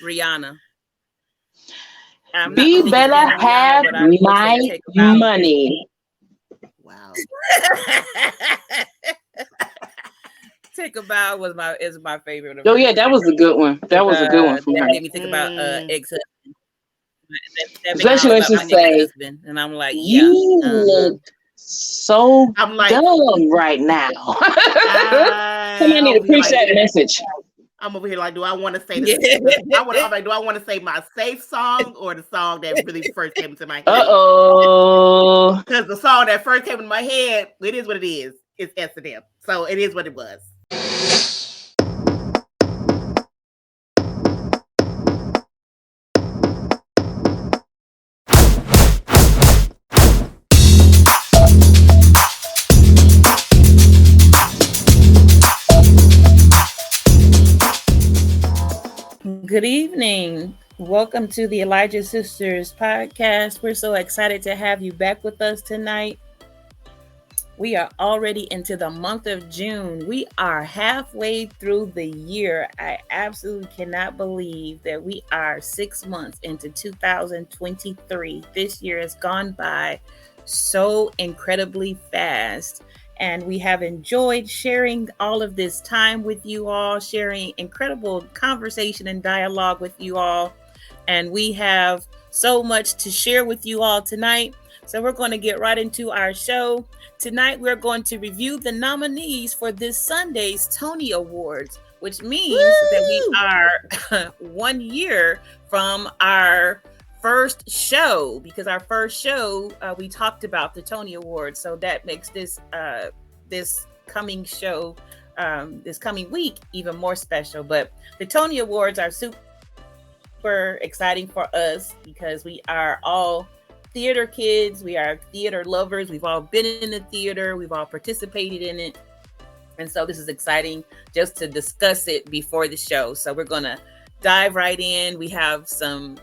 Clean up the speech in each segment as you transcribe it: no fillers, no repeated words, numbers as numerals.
Rihanna. I'm not the Be biggest better fan of Rihanna, have but I will say my Take a Bow. money. Wow. Take a Bow is my favorite of Oh yeah, hers. that was a good one. That was a good one from That her. made me think about ex-husband. That made me Especially think when about she my say, ex-husband, and I'm like, yeah, "You look so I'm like, dumb right now." Somebody need to over here preach like, that message. I'm over here like, do I want to say yeah. I'm like, do I want to say my safe song or the song that really first came into my head? Uh-oh. Because the song that first came into my head, it is what it is. It's S&M. So it is what it was. Good evening. Welcome to the Elijah Sisters podcast. We're so excited to have you back with us tonight. We are already into the month of June. We are halfway through the year. I absolutely cannot believe that we are 6 months into 2023. This year has gone by so incredibly fast. And we have enjoyed sharing all of this time with you all, sharing incredible conversation and dialogue with you all. And we have so much to share with you all tonight. So we're going to get right into our show. Tonight, we're going to review the nominees for this Sunday's Tony Awards, which means that we are 1 year from our first show, because our first show, we talked about the Tony Awards. So that makes this coming show, this coming week, even more special. But the Tony Awards are super exciting for us because we are all theater kids, we are theater lovers, we've all been in the theater, we've all participated in it, and so this is exciting just to discuss it before the show. So we're gonna dive right in. We have some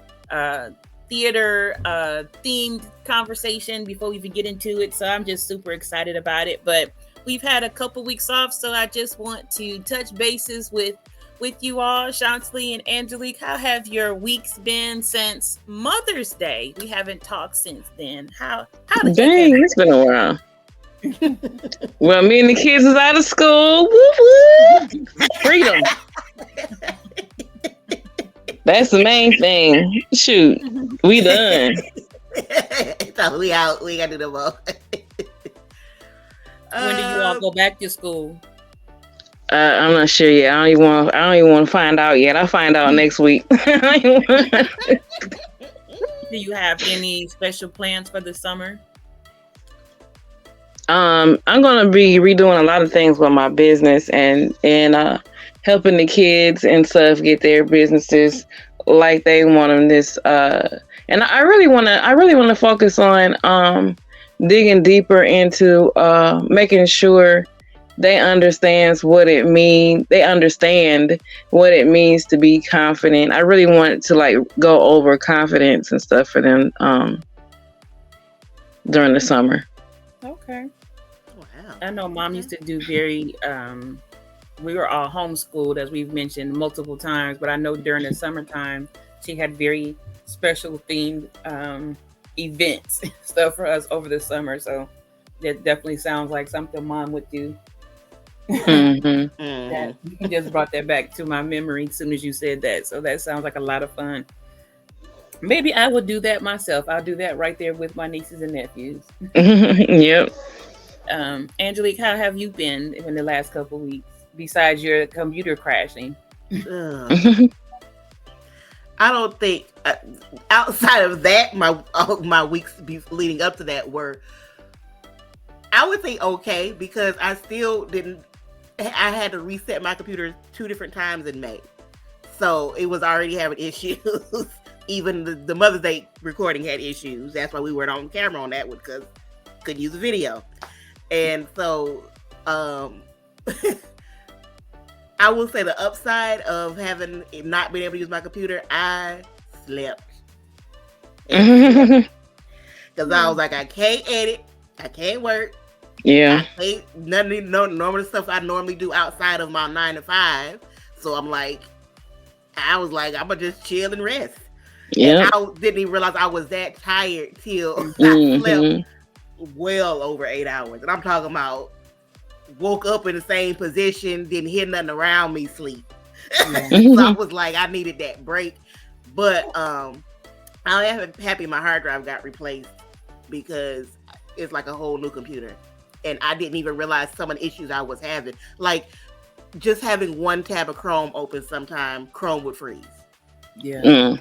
theater themed conversation before we even get into it, so I'm just super excited about it. But we've had a couple weeks off, so I just want to touch bases with you all. Chantley and Angelique, how have your weeks been since Mother's Day? We haven't talked since then. How did Dang, you it's been a while. Well, me and the kids is out of school. Woo-woo. Freedom. That's the main thing. Shoot, we done. So we out. We got to do no more. When do you all go back to school? I'm not sure yet. I don't even want to find out yet. I'll find out next week. Do you have any special plans for the summer? I'm gonna be redoing a lot of things with my business and helping the kids and stuff get their businesses like they want them. And I really wanna focus on digging deeper into making sure they understand what it means to be confident. I really want to go over confidence and stuff for them during the summer. Okay. Wow. I know Mom used to do very we were all homeschooled, as we've mentioned multiple times, but I know during the summertime she had very special themed events stuff for us over the summer. So that definitely sounds like something Mom would do. That, you just brought that back to my memory as soon as you said that. So that sounds like a lot of fun. Maybe I will do that myself. I'll do that right there with my nieces and nephews. Yep. Angelique, how have you been in the last couple of weeks besides your computer crashing? I don't think outside of that, my weeks leading up to that were, I would say, okay, because I still didn't. I had to reset my computer 2 different times in May, so it was already having issues. Even the Mother's Day recording had issues. That's why we weren't on camera on that one, because couldn't use the video. And so, I will say the upside of having not been able to use my computer, I slept. Because I was like, I can't edit, I can't work. Yeah. I can't, no normal stuff I normally do outside of my 9 to 5. So I'm like, I was like, I'm gonna just chill and rest. Yeah. And I didn't even realize I was that tired till I Mm-hmm. slept well over 8 hours. And I'm talking about woke up in the same position, didn't hear nothing around me, sleep. Yeah. So I was like, I needed that break. But I am happy my hard drive got replaced because it's like a whole new computer. And I didn't even realize some of the issues I was having. Like just having one tab of Chrome open sometime, Chrome would freeze. Yeah. Mm.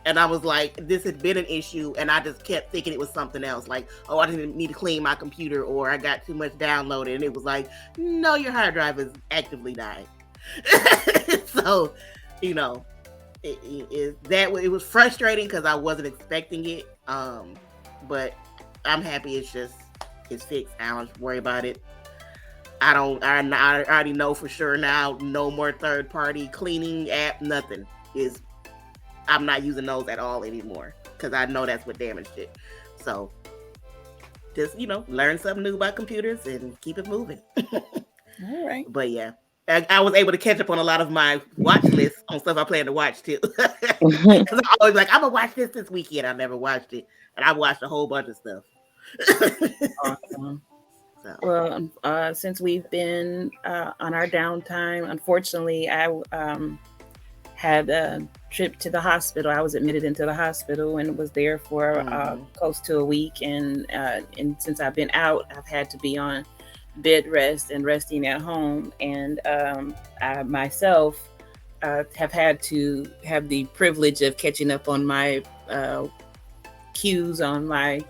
And I was like, this had been an issue, and I just kept thinking it was something else. Like, oh, I didn't need to clean my computer, or I got too much downloaded. And it was like, no, your hard drive is actively dying. So, you know, it was frustrating because I wasn't expecting it. But I'm happy it's fixed. I don't have to worry about it. I already know for sure now, no more third party cleaning app, nothing is. I'm not using those at all anymore because I know that's what damaged it. So just, learn something new about computers and keep it moving. All right. But yeah, I was able to catch up on a lot of my watch lists on stuff I plan to watch too. Because I'm always like, I'm going to watch this weekend. I never watched it. And I watched a whole bunch of stuff. Awesome. So. Well, since we've been on our downtime, unfortunately, I had a trip to the hospital. I was admitted into the hospital and was there for close to a week. And since I've been out, I've had to be on bed rest and resting at home. And I myself have had to have the privilege of catching up on my cues on my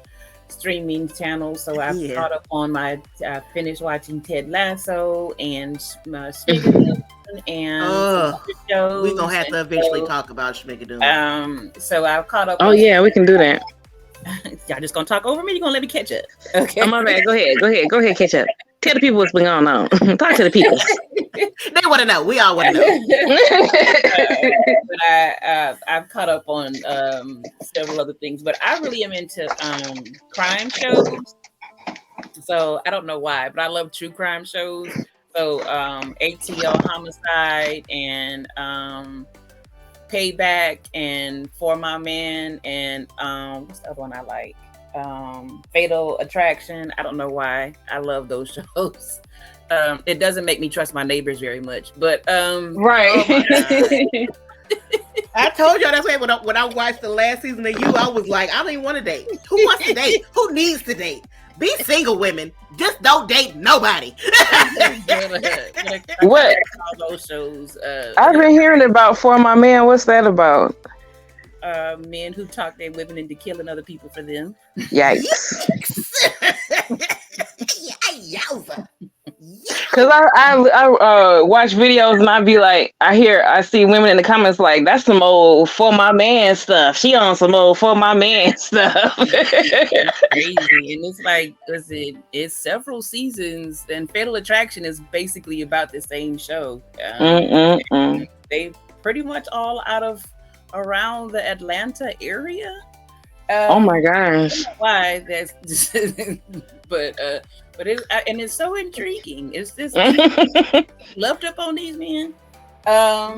streaming channels. So I've caught up on my finished watching Ted Lasso and Schmigadoon and shows. We're gonna have to eventually talk about Schmigadoon. So I've caught up. Oh yeah, we can do that. Y'all just gonna talk over me? You're gonna let me catch up? Okay. Oh, my bad. Go ahead, catch up. Tell the people what's been going on. Talk to the people. They want to know. We all want to know. But I've caught up on several other things. But I really am into crime shows. So I don't know why, but I love true crime shows. So ATL Homicide and Payback and For My Man and what's the other one I like? Fatal Attraction. I don't know why I love those shows. It doesn't make me trust my neighbors very much, but right. Oh I told y'all that's why when I watched the last season of You, I was like, I don't even want to date. Who wants to date? Who needs to date? Be single, women. Just don't date nobody. What? All those shows. I've been hearing about For My Man. What's that about? Men who talk their women into killing other people for them. Yikes. Yowza. Because I watch videos and I be like, I see women in the comments like, that's some old For My Man stuff. She on some old For My Man stuff. It's crazy. And it's like, it's several seasons, and Fatal Attraction is basically about the same show. They pretty much all out of around the Atlanta area. Oh my gosh! Why that's but it's so intriguing. It's just loved up on these men. But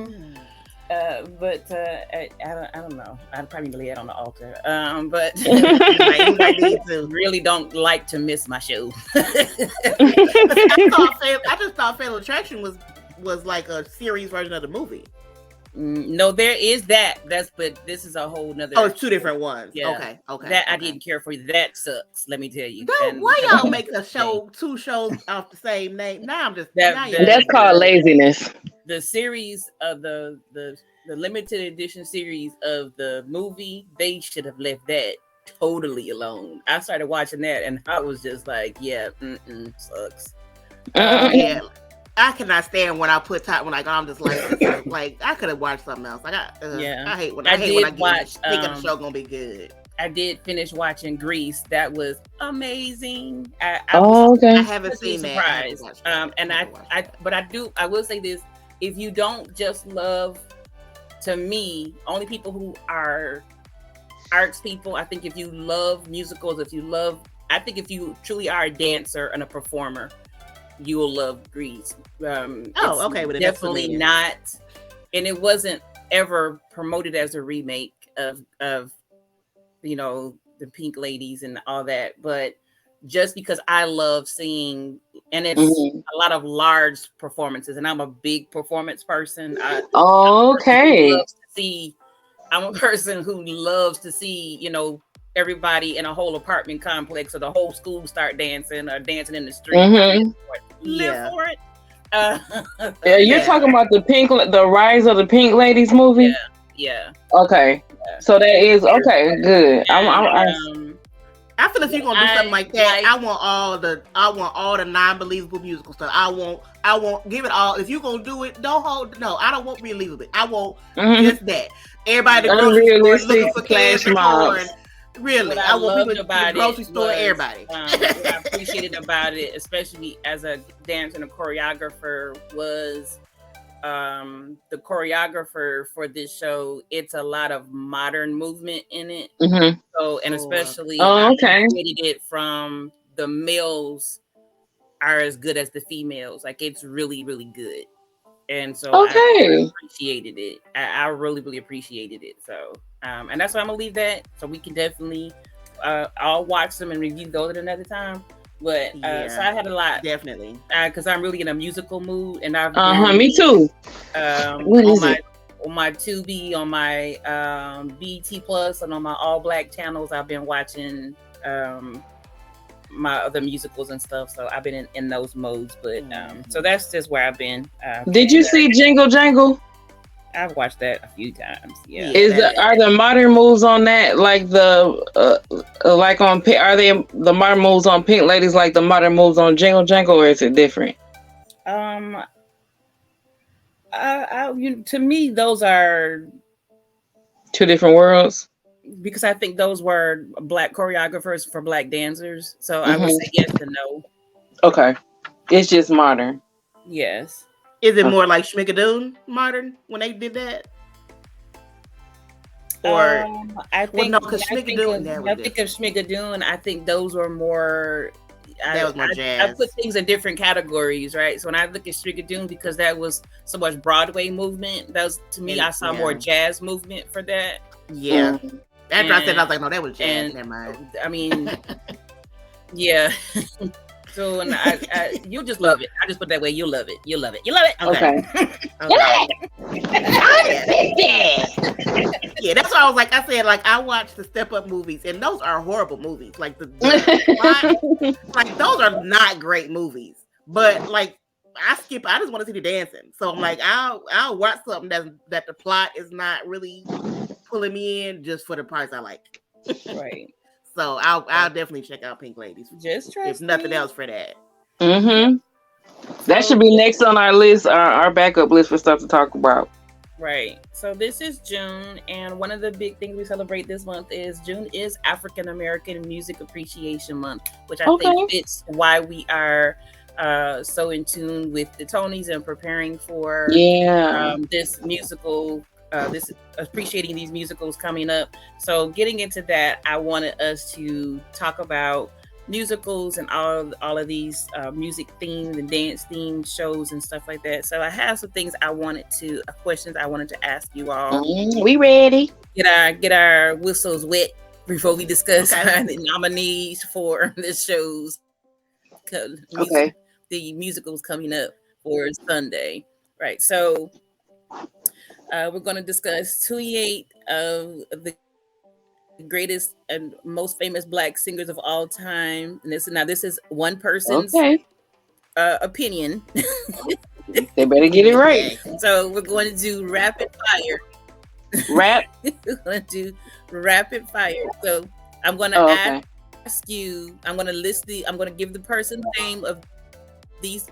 I don't know. I'd probably lay it on the altar. But I really don't like to miss my show. I just thought Fatal Attraction was like a series version of the movie. No, there is that. But this is a whole nother. Oh, it's two different ones. Yeah. Okay. That I didn't care for. That sucks. Let me tell you. Why y'all make a show, two shows off the same name? Now I'm just. That's called laziness. The series of the limited edition series of the movie, they should have left that totally alone. I started watching that and I was just like, yeah, sucks. Yeah. I cannot stand when I put time when I'm just like I could have watched something else. I hate when I think the show gonna be good. I did finish watching Grease. That was amazing. I haven't seen surprised. That. I will say this: if you don't just love, to me, only people who are arts people. I think if you love musicals, if you truly are a dancer and a performer, you will love Grease. Okay, but definitely not. And it wasn't ever promoted as a remake of the Pink Ladies and all that, but just because I love seeing, and it's a lot of large performances, and I'm a big performance person. Okay. I'm a person who loves to see, everybody in a whole apartment complex or the whole school start dancing or dancing in the street. Live for it. You're talking about the Rise of the Pink Ladies movie? Yeah. Okay. So that is okay. Good. I feel if you're gonna do something like that, I want all the non-believable musical stuff. I won't give it all. If you're gonna do it, I don't want believable. I want just that. Everybody at the grocery store looking for cash and corn. Really, I want people at the grocery store. Everybody. What I appreciated about it, especially as a dancer and a choreographer, was the choreographer for this show. It's a lot of modern movement in it. So, and especially I created it from the males are as good as the females. Like, it's really, really good. And so I appreciated it. I really, really appreciated it. So, and that's why I'm gonna leave that. So we can definitely I'll watch them and review those at another time. But so I had a lot, definitely, because I'm really in a musical mood, and I've me too. On my Tubi, on my BT Plus, and on my All Black channels, I've been watching my other musicals and stuff. So I've been in those modes. But so that's just where I've been. Did you see Jingle Jangle? I've watched that a few times. Yeah. Are the modern moves on that like are they the modern moves on Pink Ladies like the modern moves on Jingle Jangle, or is it different? To me, those are two different worlds. Because I think those were Black choreographers for Black dancers. So I would say yes and no. Okay. It's just modern. Yes. Is it more like Schmigadoon modern when they did that? Or I think because Schmigadoon, I think those were more. That was more jazz. I put things in different categories, right? So when I look at Schmigadoon, because that was so much Broadway movement, that was, to me, I saw more jazz movement for that. Yeah. After I said it, I was like, no, that was jazz. Never mind. I mean, yeah. So and you'll just love it. I just put that way. You'll love it. You'll love it. You love it. Okay. Yeah, that's why I was like, I said, like, I watched the Step Up movies, and those are horrible movies. Like like those are not great movies. But like, I just want to see the dancing. So I'm like, I'll watch something that the plot is not really pulling me in just for the price I like. Right. So I'll definitely check out Pink Ladies. Just trust if nothing else for that. That should be next on our list, our backup list for stuff to talk about. Right. So this is June, and one of the big things we celebrate this month is June is African American Music Appreciation Month, which I think fits why we are so in tune with the Tonys and preparing for this musical. This appreciating these musicals coming up. So getting into that, I wanted us to talk about musicals and all of these music themed and dance themed shows and stuff like that. So I have some questions I wanted to ask you all. We ready? Get our whistles wet before we discuss the nominees for this show's the musicals coming up for Sunday. Right. So we're going to discuss 28 of the greatest and most famous Black singers of all time. And this is one person's opinion. They better get it right. So we're going to do rapid fire. We're going to do rapid fire. So I'm going to ask you. I'm going to give the person's name of these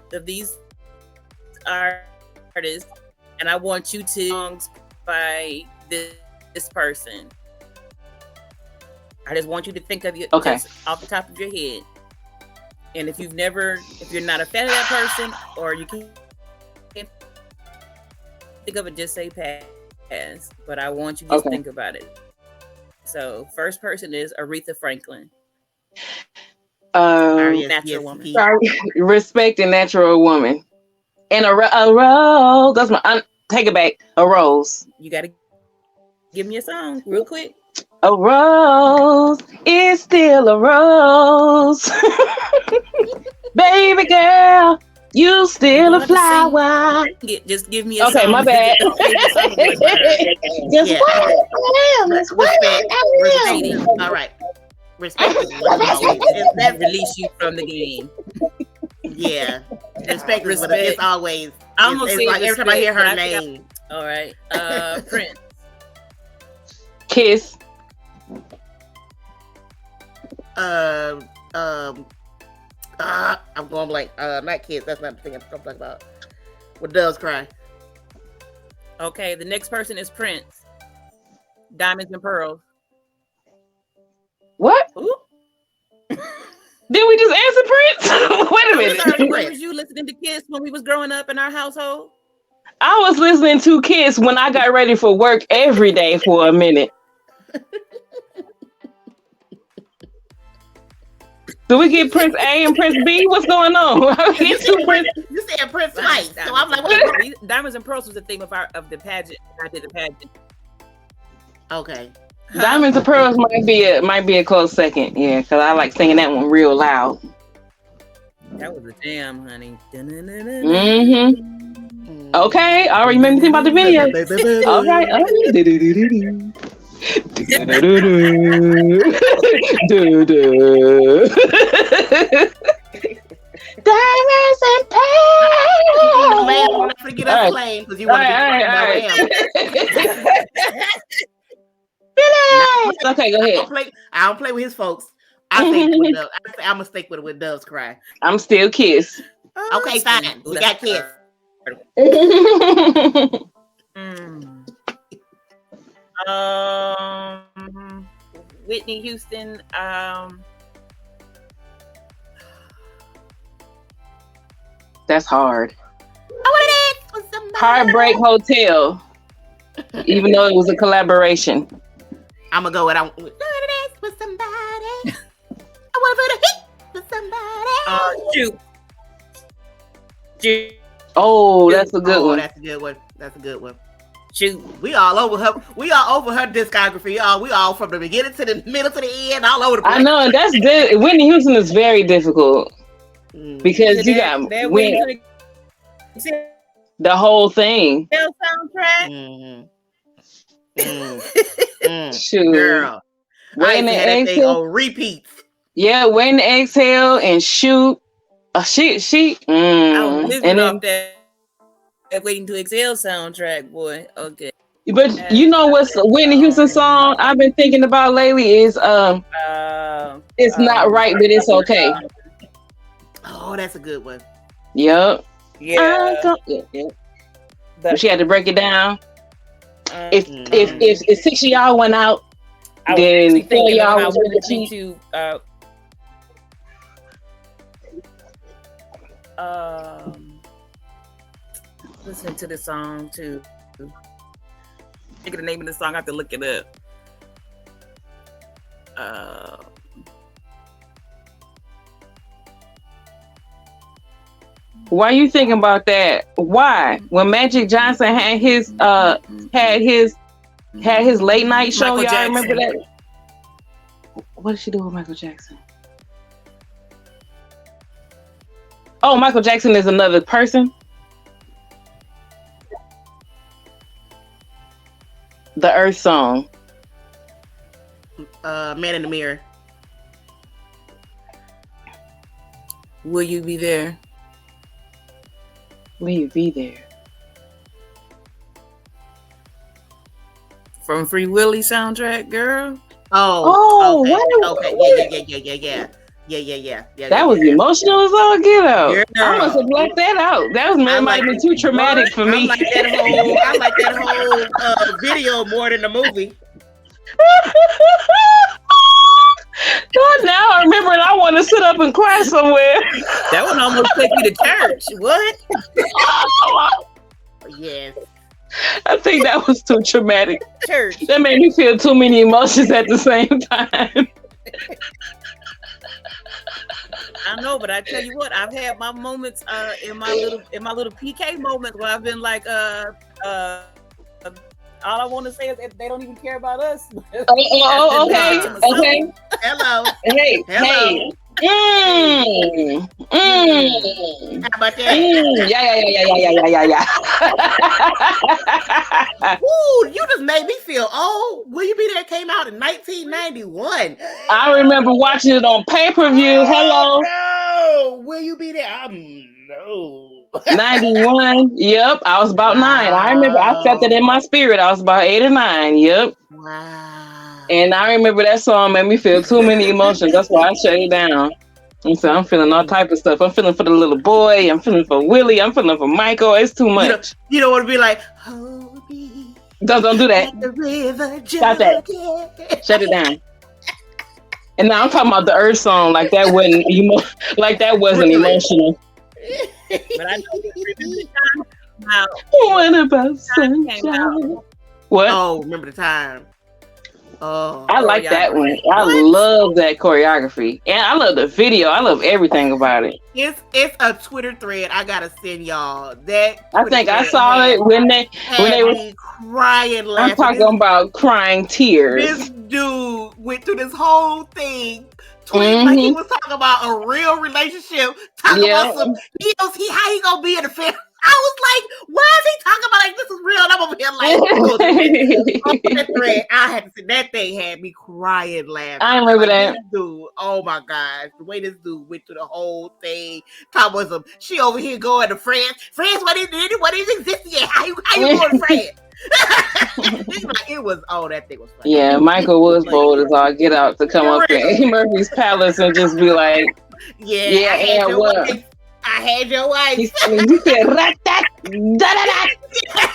artists. And I want you to songs by this person. I just want you to think of it just off the top of your head. And if you're not a fan of that person, or you can't think of it, just say pass. But I want you to just think about it. So first person is Aretha Franklin. Natural Woman. Respect a Natural Woman. And a roll. That's my Take it back. A rose. You gotta give me a song real quick. A rose is still a rose. Baby girl, you still a flower. Just give me a song. Okay, my bad. Just respect. All right. Respect is what it's always. That release you from the game. Yeah. Respect is what it's always. I'm gonna say like every time I hear her name. All right. Prince. Kiss. I'm going blank. Not Kiss. That's not the thing I'm talking about. What Doves Cry? Okay, the next person is Prince. Diamonds and Pearls. What? Did we just answer Prince? Wait a minute. When was you listening to Kiss when we was growing up in our household? I was listening to Kiss when I got ready for work every day for a minute. Do we get Prince A and Prince B? What's going on? You said Prince twice, so I'm like, wait. Diamonds and Pearls was the theme of the pageant. I did the pageant. Okay. Diamonds and Pearls might be a close second, yeah, because I like singing that one real loud. That was a jam, honey. Mm-hmm. Okay, I already made me think about the video. All right. Diamonds and Pearls. Man, I'm not gonna get us playing because you want to be Okay, go ahead. I don't play with his folks. I'm gonna stick with Doves Cry. I'm still Kiss. Okay, fine. We got Kiss. Whitney Houston. That's hard. Heartbreak Hotel. Even though it was a collaboration. I'm gonna go with with somebody. I want to put a hit with somebody. Shoot. Oh, that's a good one. That's a good one. That's a good one. Shoot. We all over her. We all over her discography. We all from the beginning to the middle to the end, all over the place. I know, and that's Whitney Houston is very difficult because you got the whole thing. Soundtrack. Shoot, girl. Waiting to Exhale. On repeats. Yeah, Waiting to Exhale and Shoot. She. I'm living off that Waiting to Exhale soundtrack, boy. Okay. But you know what's Whitney Houston song I've been thinking about lately is It's Not Right, But It's Okay. Oh, that's a good one. Yep. Yeah. But she had to break it down. If 6 of y'all went out, then 4 of y'all was really cheap. Listen to the song too. Think of the name of the song. I have to look it up. Why you thinking about that? Why? When Magic Johnson had his late night show, y'all remember that? What did she do with Michael Jackson? Oh, Michael Jackson is another person. The Earth song. Man in the Mirror. Will you be there? Will you be there? From Free Willy soundtrack, girl. Oh, okay. Yeah. That was emotional as all get out. Girl. I must have blacked that out. That might have been too traumatic for me. I like that whole video more than the movie. God, now I remember and I want to sit up and cry somewhere. That one almost took me to church. What? Yes. I think that was too traumatic. Church. That made me feel too many emotions at the same time. I know, but I tell you what, I've had my moments in my little PK moments where I've been like all I want to say is that they don't even care about us. Okay. Hello. Hey. Hello. How about that? Yeah. Ooh, you just made me feel old. Will You Be There came out in 1991. I remember watching it on pay-per-view. Hello. No. Will You Be There? No. 91. Yep. I was about 9. I remember I felt it in my spirit. I was about 8 or 9. Yep. Wow. And I remember that song made me feel too many emotions. That's why I shut it down. And so I'm feeling all type of stuff. I'm feeling for the little boy. I'm feeling for Willie. I'm feeling for Michael. It's too much. You don't want to be like, hold me. Don't do that. Like the river. Stop that. Shut it down. And now I'm talking about the Earth song. Like that wasn't emotional. But I know remember the time now. What about sunshine? What? Oh, remember the time. Oh, I like that one. I love that choreography. And I love the video. I love everything about it. It's a Twitter thread I gotta send y'all. That I think I saw it when they were crying laughing. I'm talking about crying tears. This dude went through this whole thing. Like he was talking about a real relationship. Talking about some how he gonna be in the family. I was like, why is he talking about like this is real? And I'm over here like, that thread, I had to say that thing had me crying laughing. I remember that. This dude, oh my gosh, the way this dude went through the whole thing. Talking about some, she over here going to France. France, what is existing yet? How you going to France? It was that thing was funny. Yeah, Michael was bold as all get out to come up in Murphy's Palace and just be like, yeah, I had your wife. He said, rat that, da da da.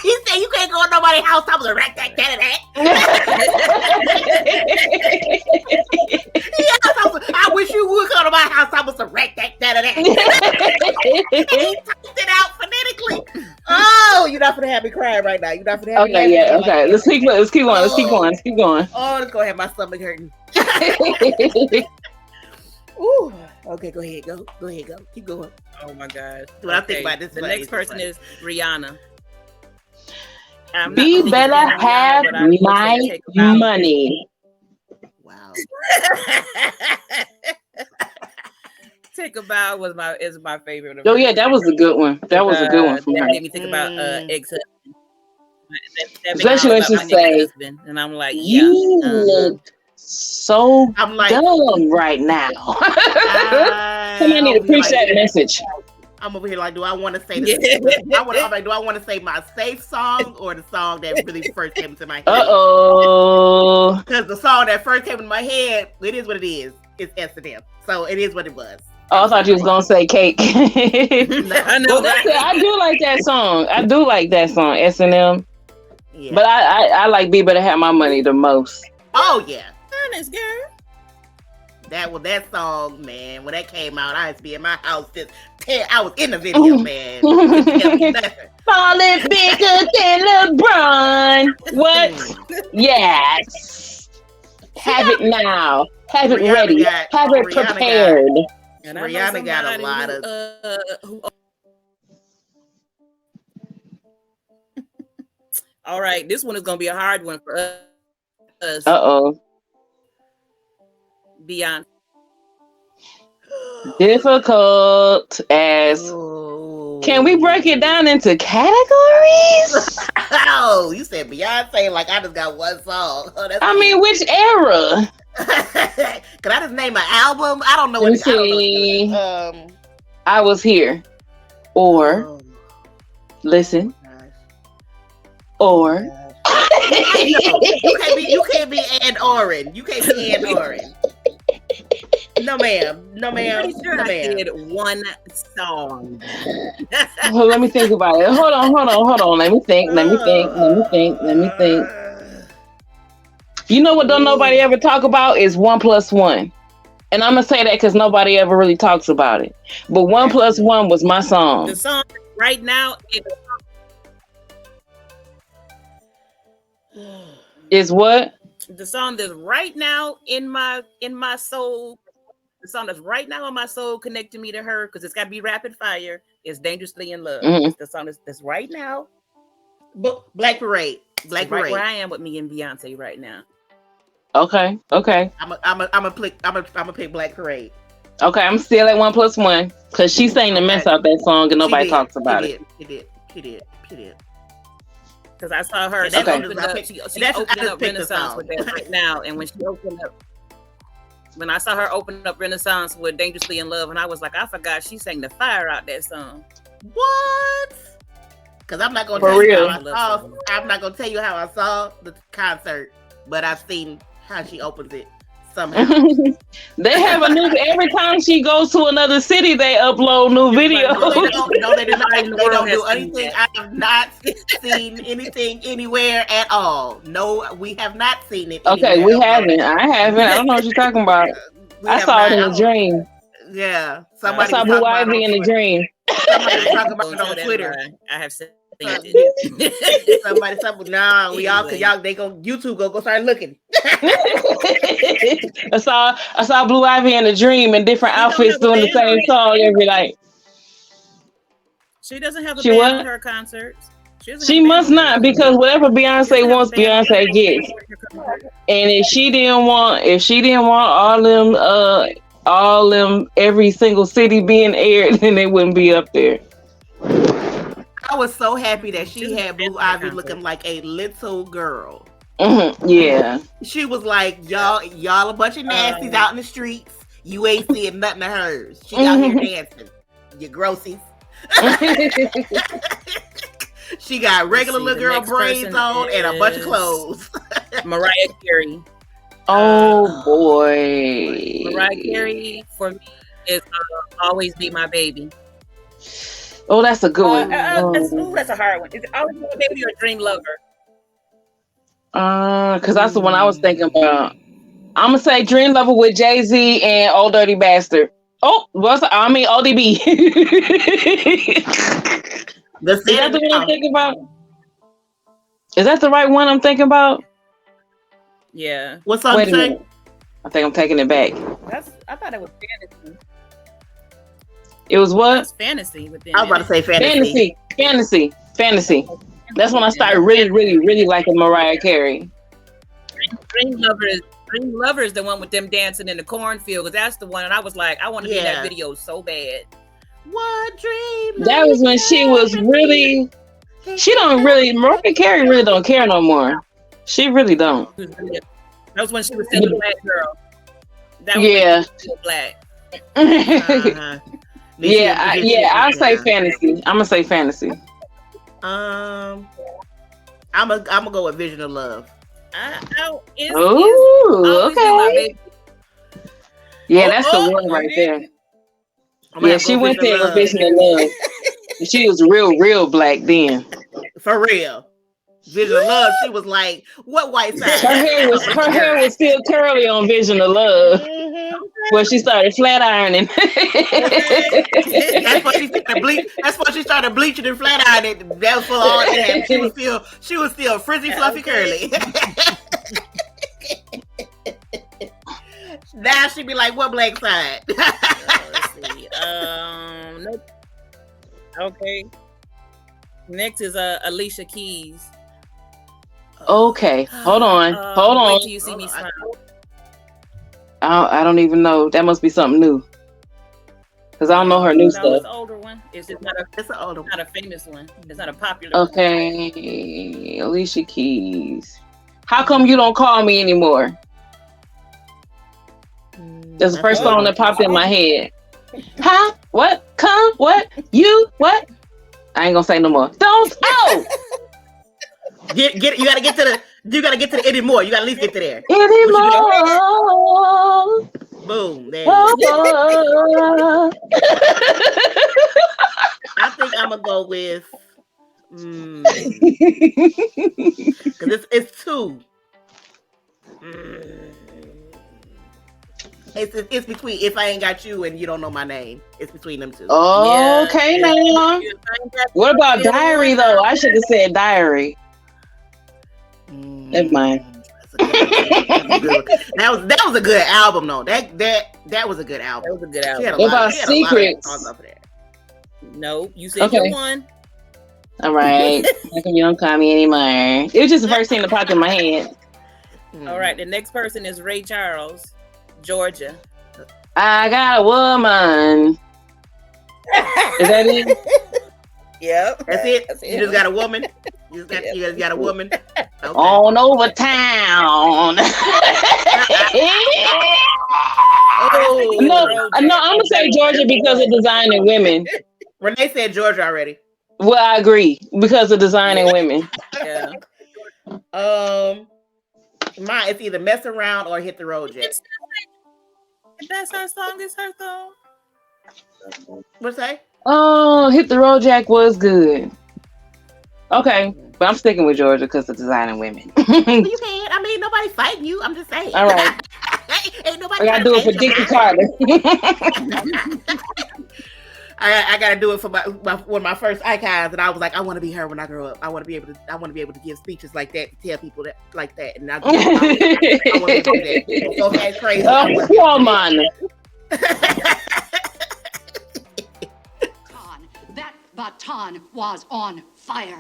He said, you can't go to nobody's house. I was a rat that, da da da. I wish you would come to my house. I was a rat that, da da da. He typed it out phonetically. Oh, you're not gonna have me crying right now. You're not gonna have me crying. Okay. Let's keep going. Let's keep going. Oh, let's go ahead. My stomach hurting. Ooh. Okay, go ahead. Go. Keep going. Oh my gosh. What I think about this. The next person is Rihanna. Be better have my money. Wow. Take a Bow is my favorite. Oh yeah, that was a good one. That was a good one from her. That made me think about ex-husband. Especially when she say, and I'm like, you look so dumb right now. Somebody need to preach that message. I'm over here like, do I want to say this? Do I want to say my safe song or the song that really first came to my head? Because the song that first came to my head, it is what it is. It's S&M. So it is what it was. Oh, I thought you was gonna say Cake. I know that. I do like that song. S&M. Yeah. But I like Be Better Have My Money the most. Oh yeah. Honest girl. That song, man, when that came out, I had to be in my house I was in the video, man. Falling bigger than LeBron. What? Yes. Have it now. Have it ready. Have it prepared. And Rihanna got a lot of. All right, this one is gonna be a hard one for us. Beyonce. Difficult as. Can we break it down into categories? Oh, you said Beyonce like I just got one song. I mean, which era? Can I just name an album? I don't know what it is. I Was Here. Or listen. Or you can't be Ann Oren. You can't be Ann Oren. No ma'am. I'm pretty sure I did one song. Well, let me think about it. Hold on. Let me think. You know what don't nobody ever talk about is 1+1. And I'm gonna say that because nobody ever really talks about it. But 1+1 was my song. The song right now is what? The song that's right now in my soul the song that's right now on my soul connecting me to her, because it's got to be rapid fire, is Dangerously in Love. Mhm. It's the song that's right now. Black Parade. Black right Parade. where I am with me and Beyonce right now. Okay. I'm a pick Black Parade. Okay, I'm still at 1+1 because she sang the mess out that song and nobody talks about it. She did. Because I saw her. And She that's- opened I up. picked- She and that's- I opened just up picked the Renaissance song. with that right now. And when she opened up, when I saw her open up Renaissance with Dangerously in Love, and I was like, I forgot she sang the fire out that song. What? Because I'm not gonna For tell real. you how I saw. I'm not gonna tell you how I saw the concert, but I've seen how she opens it somehow. They have a new every time she goes to another city, they upload new videos. No, they do not. They don't do has seen anything. that. I have not seen anything anywhere at all. No, we have not seen it. Okay, anywhere. we haven't. I haven't. I don't know what you're talking about. We I have saw it in not. a dream. Yeah, I somebody saw was Blue talking about it Ivy on in a Twitter. dream. Somebody was I talking ain't about it gonna on tell Twitter. that lie. I have seen it. Somebody, nah, we all, cause y'all, they go, YouTube go start looking. I saw Blue Ivy in a dream in different She don't outfits have a doing the band same on it. song every night. She doesn't have a She band what? on her concerts. doesn't She have a band must on not, her. because whatever She Beyonce doesn't have a wants, band on Beyonce her gets. concert. And if she didn't want all them every single city being aired, then they wouldn't be up there. I was so happy that she She doesn't had have Blue a band on her Ivy looking concert. like a little girl. Yeah. She was like, y'all a bunch of nasties out in the streets. You ain't seeing nothing of hers. She out here dancing. You grossies. She got regular see, little the girl next braids person on and a bunch of is- clothes. Mariah Carey. Oh boy. Mariah Carey for me is Always Be My Baby. Oh, that's a good one. That's a hard one. Is it Always Be My Baby or Dream Lover? Because that's the one I was thinking about. I'm gonna say Dream Lover with Jay-Z and Old Dirty Bastard. Oh, ODB. Is that the one I'm thinking about? Is that the right one I'm thinking about? Yeah. What song Wait you a say? minute. I think I'm taking it back. I thought it was Fantasy. It was what? That's Fantasy within I was about to say fantasy. Fantasy. That's when I started really liking Mariah Carey. Dream Lover is the one with them dancing in the cornfield, because that's the one, and I was like, I want to be in that video so bad. What dream? That was when she was really. Mariah Carey really don't care no more. She really don't. That was when she was still a black girl. That was Yeah. when she was still black. I'll say fantasy. I'm gonna say fantasy. I'm gonna go with Vision of Love. Okay. Yeah, that's the one right there. Yeah, she went there with Vision of Love. She was real black then. For real. Vision of Love, she was like, what white side? Her hair was still curly on Vision of Love. Well, she started flat ironing. That's why she started bleaching and flat ironing. That was for all that. She was still frizzy, fluffy, curly. Now she be like, what black side? Let's see. Nope. Okay. Next is Alicia Keys. Okay, hold on. Wait till you see me smile. I don't even know. That must be something new. Because I don't know her new stuff. It's an older one. It's an older one. Not a famous one. It's not a popular one. Okay, Alicia Keys. How come you don't call me anymore? That's the first song that popped in my head. Huh? What? Come? What? You? What? I ain't gonna say no more. Don't. Oh. You gotta get to the anymore. You gotta at least get to there. Anymore. Boom. There Oh. I think I'm gonna go with because it's two. It's between If I Ain't Got You and You Don't Know My Name. It's between them two. Oh, okay, now. What about Diary though? I should have said Diary. Never mind. That was a good album, though. That was a good album. That was a good album. She had a What lot, about she had a lot of Secrets? songs up there. No, you said Okay. your one. All right. How come you don't call me anymore? It was just the first thing that popped in my head. All right, the next person is Ray Charles, Georgia. I got a woman. Is that it? Yep. That's it. You just got a woman. You just got a woman. Okay. On over town. No, I'm gonna say Georgia because of designing women. Renee said Georgia already. Well, I agree because of designing women. Yeah. Mine it's either Mess Around or Hit the Road Jack. If that's her song, it's her song. What's that? Oh, Hit the Road Jack was good. Okay, but I'm sticking with Georgia because of designing women. You can. I mean, nobody's fighting you. I'm just saying. All right. Ain't nobody. I gotta do it for Dickie Carter. I gotta do it for one of my first icons, and I was like, I want to be her when I grow up. I want to be able to give speeches like that, to tell people that like that, and I want to do that. So that's crazy. Oh, come on. That baton was on fire.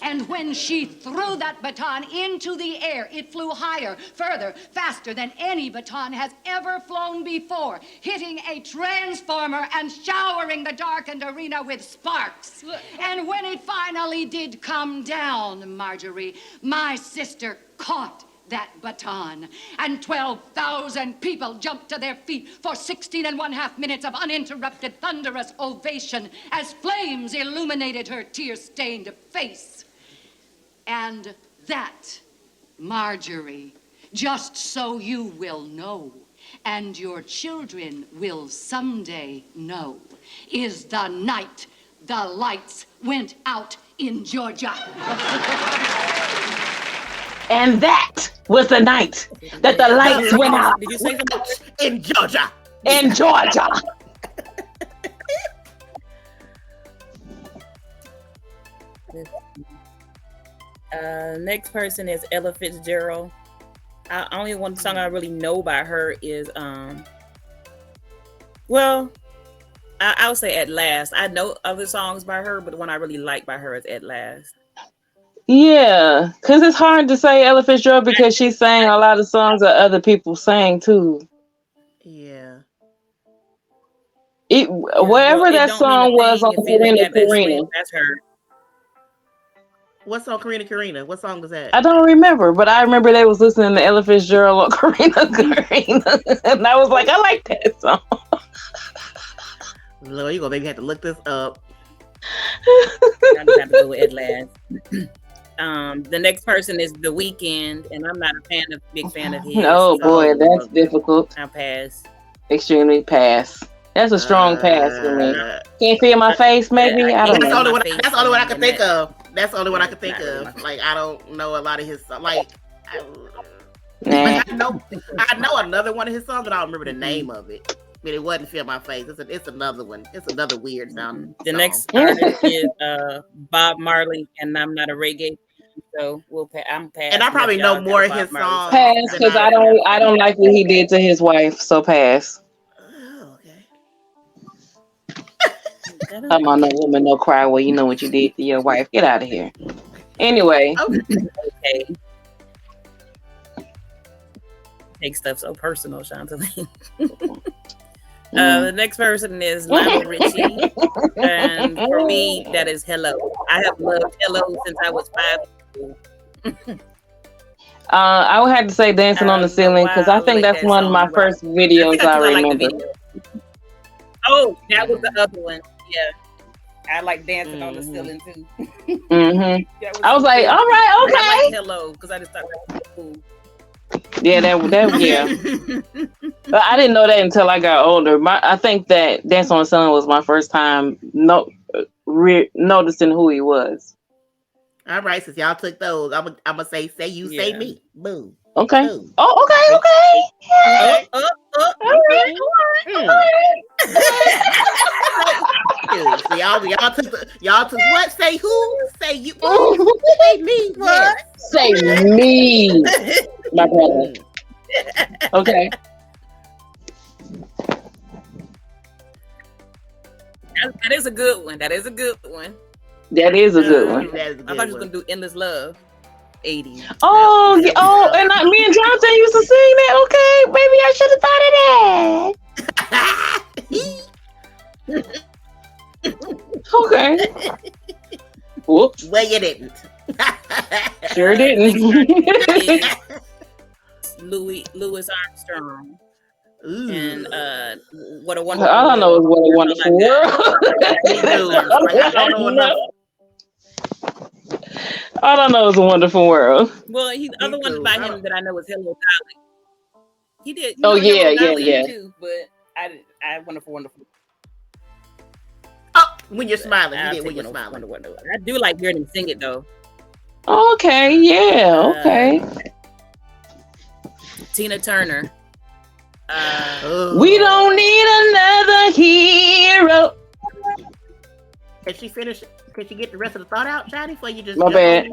And when she threw that baton into the air, it flew higher, further, faster than any baton has ever flown before, hitting a transformer and showering the darkened arena with sparks. And when it finally did come down, Marjorie, my sister caught that baton, and 12,000 people jumped to their feet for 16.5 minutes of uninterrupted thunderous ovation as flames illuminated her tear-stained face. And that, Marjorie, just so you will know, and your children will someday know, is the night the lights went out in Georgia. And that was the night that the lights went out. Did you say something? In Georgia. In Georgia. Next person is Ella Fitzgerald. Only one song I really know by her is I'll say At Last. I know other songs by her, but the one I really like by her is At Last. Yeah, because it's hard to say Ella Fitzgerald because she sang a lot of songs that other people sang too. Yeah. Wherever that song was on Karina. That's her. What's on Karina? What song was that? I don't remember, but I remember they was listening to Ella Fitzgerald on Karina. And I was like, I like that song. Lord, you're going to maybe have to look this up. I just have to go with At Last. The next person is The Weeknd, and I'm not a big fan of his. Oh boy, that's difficult. I'll pass. Extremely pass. That's a strong pass for me. Can't feel my face, maybe? I don't know. That's the only one I can think of. That's the only one I can think of. Like, I don't know a lot of his songs. Like, I know another one of his songs, but I don't remember the name of it. But it wasn't Feel My Face. It's another one. It's another weird sound. The next artist is Bob Marley, and I'm not a reggae. So I'm pass. And I probably know more of his songs. Pass, because I don't like what he did to his wife. So pass. Oh, okay. I'm on No Woman No Cry. Well, you know what you did to your wife. Get out of here. Anyway. Okay. Take stuff so personal, Chantaline. The next person is Lionel Richie, and for me, that is Hello. I have loved Hello since I was 5. I would have to say Dancing on the Ceiling because I think that's one of my first videos I remember. Oh, that was the other one. Yeah. I like Dancing on the Ceiling too. I was like, all right, okay. I like Hello because I just thought that was cool. Yeah, that yeah. But I didn't know that until I got older. I think that Dance on the Ceiling was my first time noticing who he was. All right, since y'all took those, I'm gonna say you, say me. Boom. Okay. Boom. Oh, okay. Yeah. All right. So y'all took what? Say who? Say you? Say me? What? Say me. My brother. Okay. That is a good one. That is a good one. That is a good one. That is a I good thought you was one. gonna do Endless Love. 80s. Oh, yeah, and me and Jonathan used to sing that. Okay, maybe I should have thought of that. Okay. Whoops. Well, you didn't. Sure didn't. Louis Armstrong. Ooh. And What a Wonderful All I know is World. What a Wonderful World. I don't know enough. All I know is A Wonderful World. Well, the other one by him that I know is Hello Dolly. He did. Oh, yeah, Hello Dolly yeah. too, but I Wonderful. Oh, when you're smiling, you did when you're smiling. I do like hearing him sing it though. Okay, yeah, okay. Tina Turner. We don't need another hero. Can she finish? Can she get the rest of the thought out, Johnny? Before you just My bad.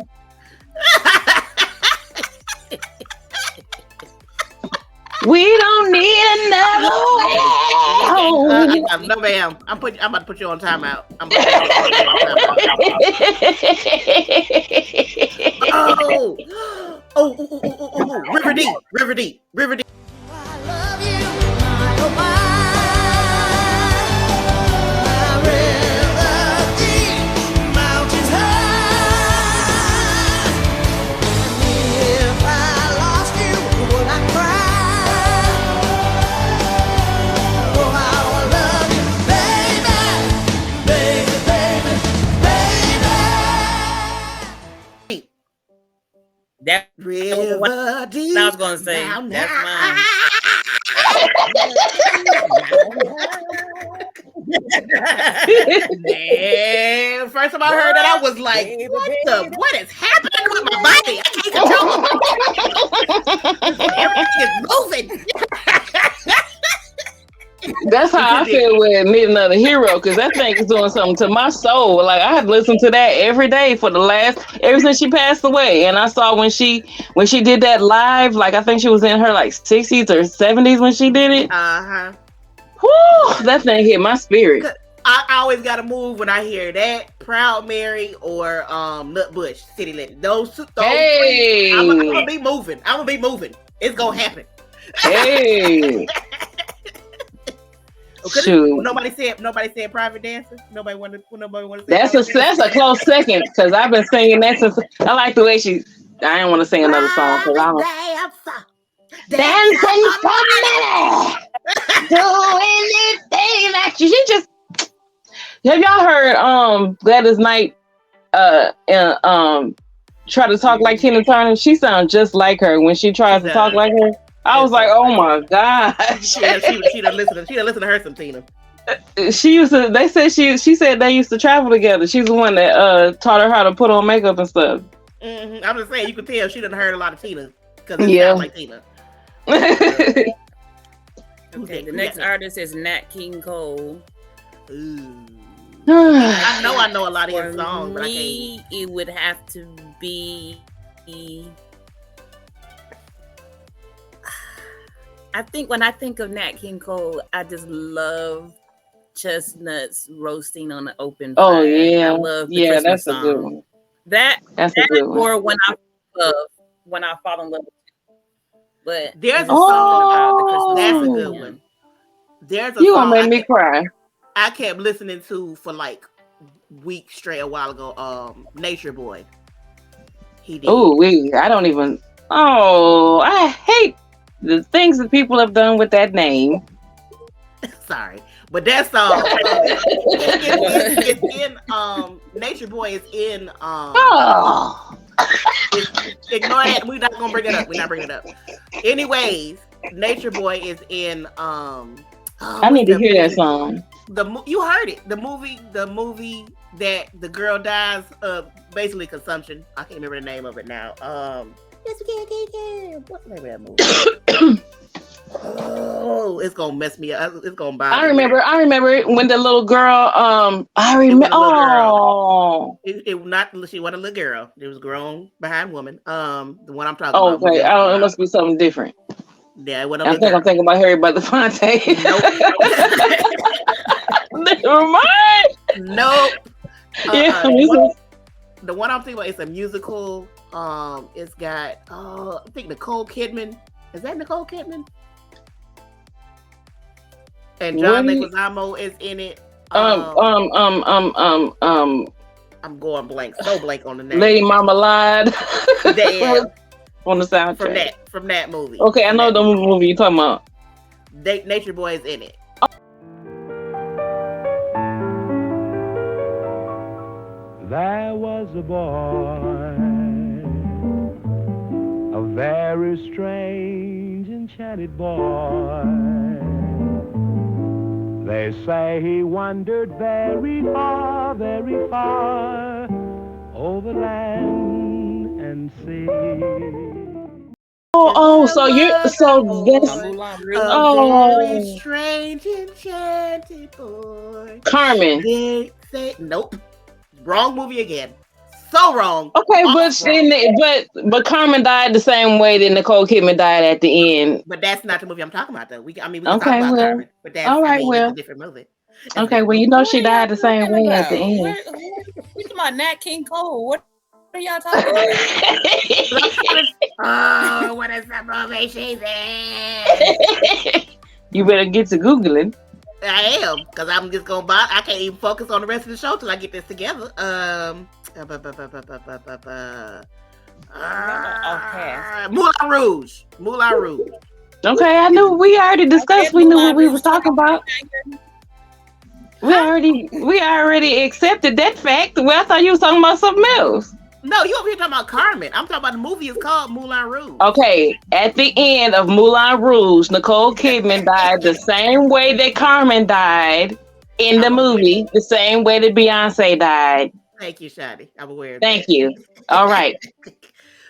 We don't need another hero. No, ma'am. I'm about to put you on timeout. Oh, River Deep. I love you, my river deep, mountains high. If I lost you, would I cry? Oh, how I love you, baby. That River Deep. I was gonna say. That's mine. Man, first time I heard that, I was like, what is happening with my body? I can't control it. Everything is moving. That's how I feel with Need Another Hero, because that thing is doing something to my soul. Like, I had listened to that every day ever since she passed away. And I saw when she did that live, like, I think she was in her like 60s or 70s when she did it. Whoo, that thing hit my spirit. I always gotta move when I hear that Proud Mary or Nutbush City Limits. Those Hey, I'm gonna be moving. It's gonna happen. Hey. Shoot. Nobody said Private Dancer. Nobody wanted to say that's a close second, because I've been singing that since. I like the way I didn't want to sing another song because I'm dancing for money, do anything that you just. Have y'all heard Gladys Knight try to talk like Tina Turner? She sounds just like her when she tries to talk like her. I was like, oh my gosh. Yeah, she done listen to her some Tina. She used to. They said she said they used to travel together. She's the one that taught her how to put on makeup and stuff. Mm-hmm. I'm just saying, you could tell she done heard a lot of Tina because it sounds like Tina. Okay, the next artist is Nat King Cole. Ooh. I know a lot of his songs, but I can't. It would have to be. I think when I think of Nat King Cole, I just love chestnuts roasting on an open fire. Oh yeah, I love the Christmas that's song. a good one. That's a good one. Or when I fall in love. But there's a song about the Christmas. That's song. a good one. There's a you song gonna make me cry. I kept listening to for like weeks straight a while ago. Nature Boy. He did. I don't even. Oh, I hate the things that people have done with that name. Sorry, but that song it's in Nature Boy is in ignore that. We're not gonna bring it up. We're not bringing it up. Anyways, Nature Boy is in I need to hear that song. You heard it. The movie that the girl dies of basically consumption. I can't remember the name of it now. What's the name of that movie? Oh, it's gonna mess me up. It's gonna bother I remember it when the little girl. I remember. Oh, she wasn't a little girl. It was a grown behind woman. The one I'm talking oh, about. okay. It must be something different. Yeah, it wasn't I a think little I'm thinking about Harry Belafonte. Nope. Never mind. Nope. Yeah, the one I'm thinking about is a musical. It's got I think Nicole Kidman. Is that Nicole Kidman? And John Leguizamo is in it. I'm going blank. So blank on the name. Lady Marmalade. Damn. On the soundtrack. From that movie. Okay, I know the movie you're talking about. Nature Boy is in it. There was a boy, a very strange, enchanted boy. They say he wandered very far over land and sea. So that's very strange, enchanted boy. Carmen. They say nope. Wrong movie again. So wrong. Okay, but Carmen died the same way that Nicole Kidman died at the end. But that's not the movie I'm talking about, though. We can talk about Carmen, but that's it's a different movie. Okay, well, she died the same way at the end. We talking about Nat King Cole. What are y'all talking about? Oh, what is that movie she's in? You better get to Googling. I am, because I'm just gonna buy. I can't even focus on the rest of the show till I get this together. Moulin Rouge. Okay, I knew we already discussed. We knew what we was talking about. We already accepted that fact. Well, I thought you was talking about something else. No, you over here talking about Carmen. I'm talking about the movie is called Moulin Rouge. Okay, at the end of Moulin Rouge, Nicole Kidman died the same way that Carmen died in the movie, the same way that Beyonce died. Thank you, Shadi. I'm aware of Thank you. All right.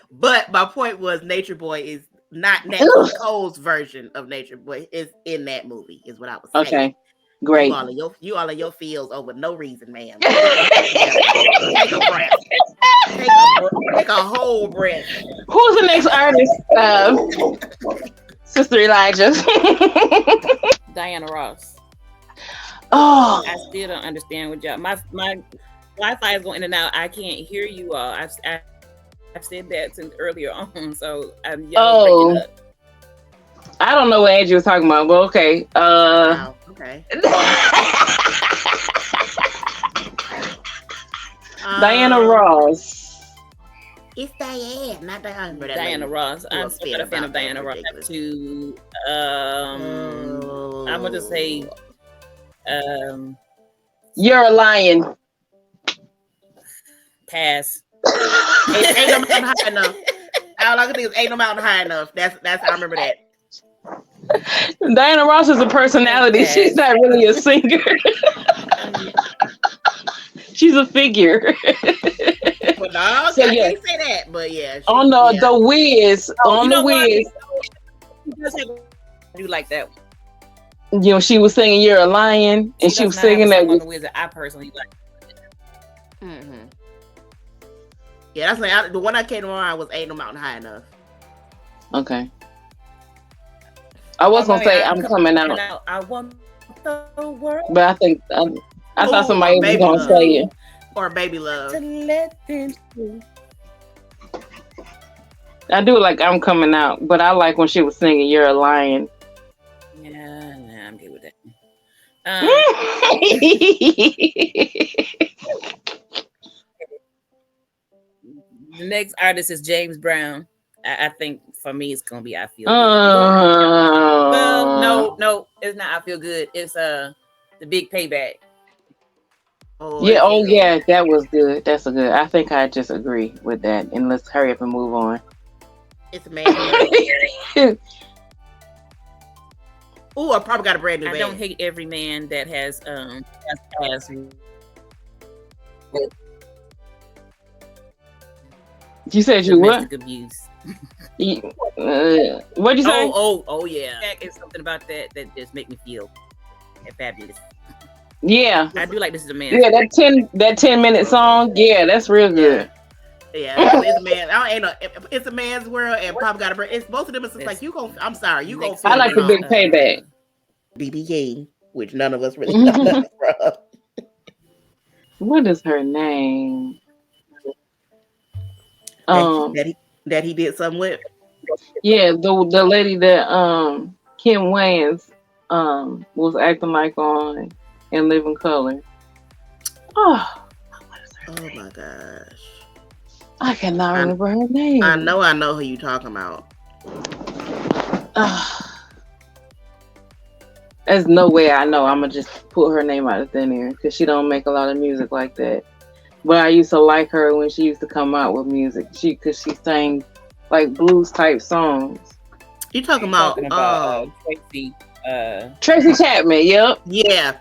But my point was Nature Boy is not Nicole's version of Nature Boy is in that movie, is what I was saying. Okay. Great. You all in your fields over no reason, ma'am. Take a breath. Take a whole breath. Who's the next artist? Sister Elijah. Diana Ross. Oh, I still don't understand what y'all. My Wi-Fi is going in and out. I can't hear you all. I've said that since earlier on, so y'all breaking up. I don't know what Andrew was talking about, but okay. Wow, okay. Diana Ross. It's Diane, not Diana. Diana Ross. I'm not a fan of Diana Ross. I'm gonna just say, You're a Lion. Pass. Ain't no mountain high enough. All I can think is ain't no mountain high enough. That's I remember that. Diana Ross is a personality. She's not really a singer. She's a figure. Well, no, I can't say that, but yeah. The Wiz. The Wiz. You like that? You know, she was singing "You're a Lion," and she was singing that. On the Wiz that I personally like. Mm-hmm. Yeah, that's like the one I came around was "Ain't No Mountain High Enough." Okay. I was gonna say I'm coming out. I want the world. But I think I thought somebody was gonna say it. Or Baby Love. I do like I'm coming out, but I like when she was singing "You're a Lion." Yeah, I'm good with that. The next artist is James Brown. I think for me it's gonna be I Feel Good. Well, no, it's not I Feel Good. It's The Big Payback. Yeah, that was good. That's a good. I think I just agree with that. And let's hurry up and move on. It's a man. Ooh, I probably got a brand new. I don't hate every man that has You said you what? Abuse. What'd you say? Oh, yeah. It's something about that just make me feel fabulous. Yeah, I do like This Is a Man. yeah. That 10-minute song. Yeah, that's real good. Yeah, it's a man. I ain't no. It's a man's world, and Pop got a break. It's both of them. It's like you gon'. I'm sorry, you gon' feel I like the big payback. BB King, which none of us really know nothing from. What is her name? That he did something with. Yeah, the lady that Kim Wayans was acting like on In Living Color. Oh, what is her name? My gosh. I cannot remember her name. I know who you talking about. There's no way I know. I'm gonna just put her name out of thin air because she don't make a lot of music like that. But I used to like her when she used to come out with music. Because she sang like blues type songs. You talking about Tracy Chapman? Yep. Yeah.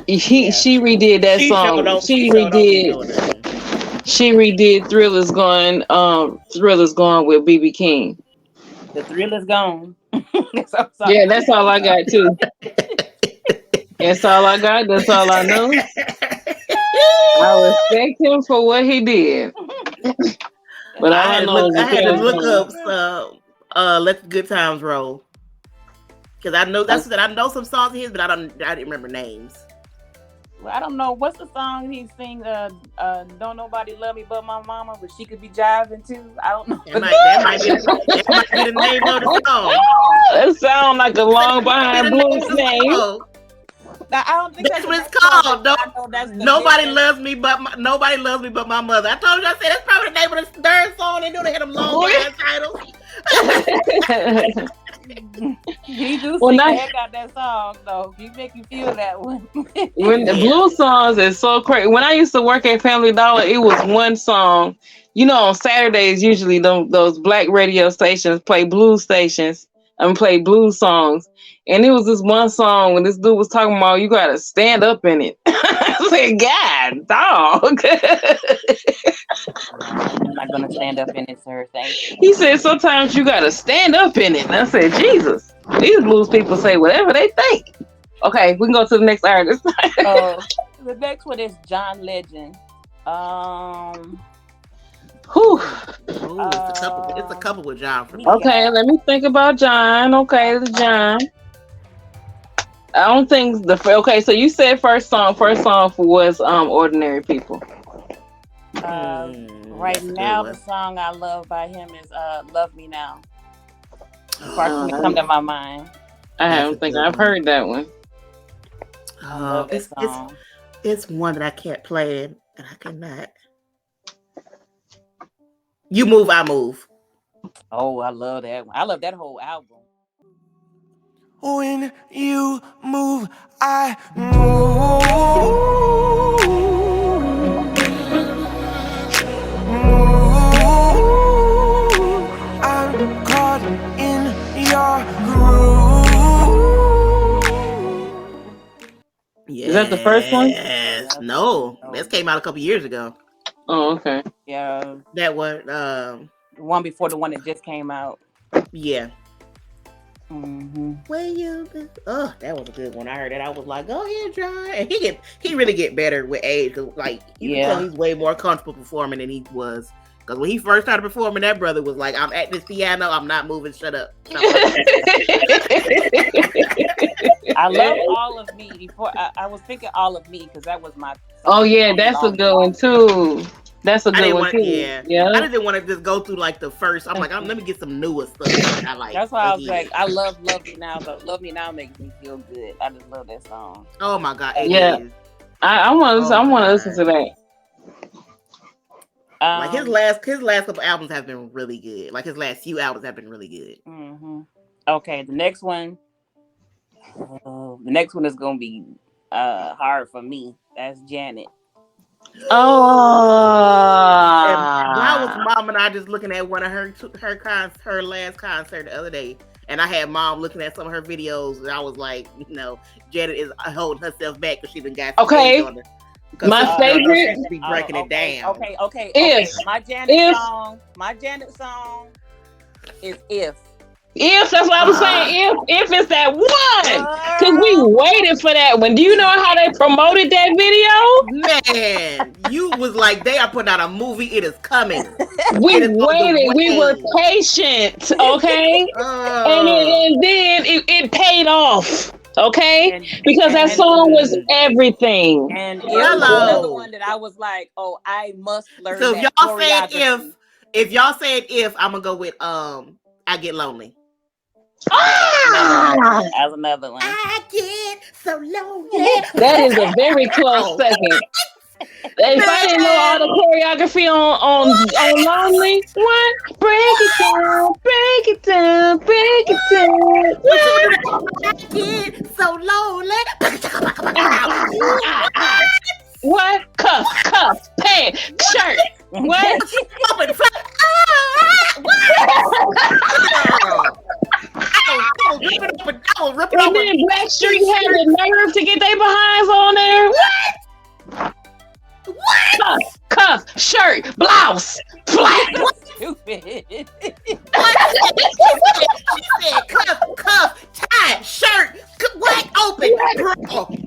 She redid that song. She redid Thriller's Gone with BB King. The Thrill Is Gone. Yeah, that's all I got too. That's all I got. That's all I know. I respect him for what he did. But I had to look up Let the Good Times Roll. Because I know I know some songs of his, but I didn't remember names. Well, I don't know what's the song he sing. Don't Nobody Love Me But My Mama, but she could be jiving too. I don't know. That might be the name of the song. That sounds like a long behind blues name. Now, I don't think that's what it's called. Nobody loves me but my mother. I told you. I said that's probably the name of the third song. They do. They had them long titles. He do sing the heck out that song, though. He make you feel that one. When the blues songs is so crazy. When I used to work at Family Dollar, it was one song. You know, on Saturdays usually those black radio stations play blues stations and play blues songs. And it was this one song when this dude was talking about you gotta stand up in it. I said, God, dog. I'm not gonna stand up in it, sir. Thank you. He said sometimes you gotta stand up in it. And I said, Jesus, these blues people say whatever they think. Okay, we can go to the next artist. The next one is John Legend. Whew. It's a couple with John. Okay, let me think about John. Okay, the John. I don't think so you said first song was Ordinary People. Right now the song I love by him is Love Me Now. First come to my mind. I don't think I've heard that one. It's one that I can't play and I cannot. You Move, I Move. Oh, I love that one. I love that whole album. When you move, I move. I'm caught in your groove. Yes. Is that the first one? Yes. No. This came out a couple years ago. Oh, okay. Yeah. That one. The one before the one that just came out. Yeah. Mm-hmm. That was a good one. I heard that. I was like, "Go ahead, John." And he really get better with age. Like you can tell he's way more comfortable performing than he was. Because when he first started performing, that brother was like, "I'm at this piano. I'm not moving. Shut up." I love All of Me. Before I was thinking All of Me because that was my. Oh yeah, that's a good one too. That's a good one too. Yeah. I didn't want to just go through like the first. I'm like, let me get some newer stuff. I like. That's why I was like, I love Me Now. But Love Me Now makes me feel good. I just love that song. Oh my God! I want to listen to that. Like his last couple albums have been really good. Like his last few albums have been really good. Mm-hmm. Okay, the next one is gonna be hard for me. That's Janet. Oh, and why was Mom and I just looking at one of her last concert the other day, and I had Mom looking at some of her videos, and I was like, Janet is holding herself back because she been got okay. On her. My favorite be breaking it down. Okay. My Janet song is If. If that's what I was saying, if it's that one, because we waited for that one. Do you know how they promoted that video? Man, you was like, they are putting out a movie. It is coming. We waited. We were patient. Okay, and then it paid off. Okay, because that song was everything. And it was another one that I was like, oh, I must learn. So that y'all said if y'all said if, I'm gonna go with I Get Lonely. As another one. I get so lonely. That is a very close second. If I didn't know all the choreography on Lonely, what? Break it down, break it down, break it down. I get so lonely. What? Cuff, pants, shirt. What? And then Blackstreet had the nerve to get their behinds on there. What? Cuff, shirt, blouse, flat. Stupid. She said cuff, tie, shirt, what? Open,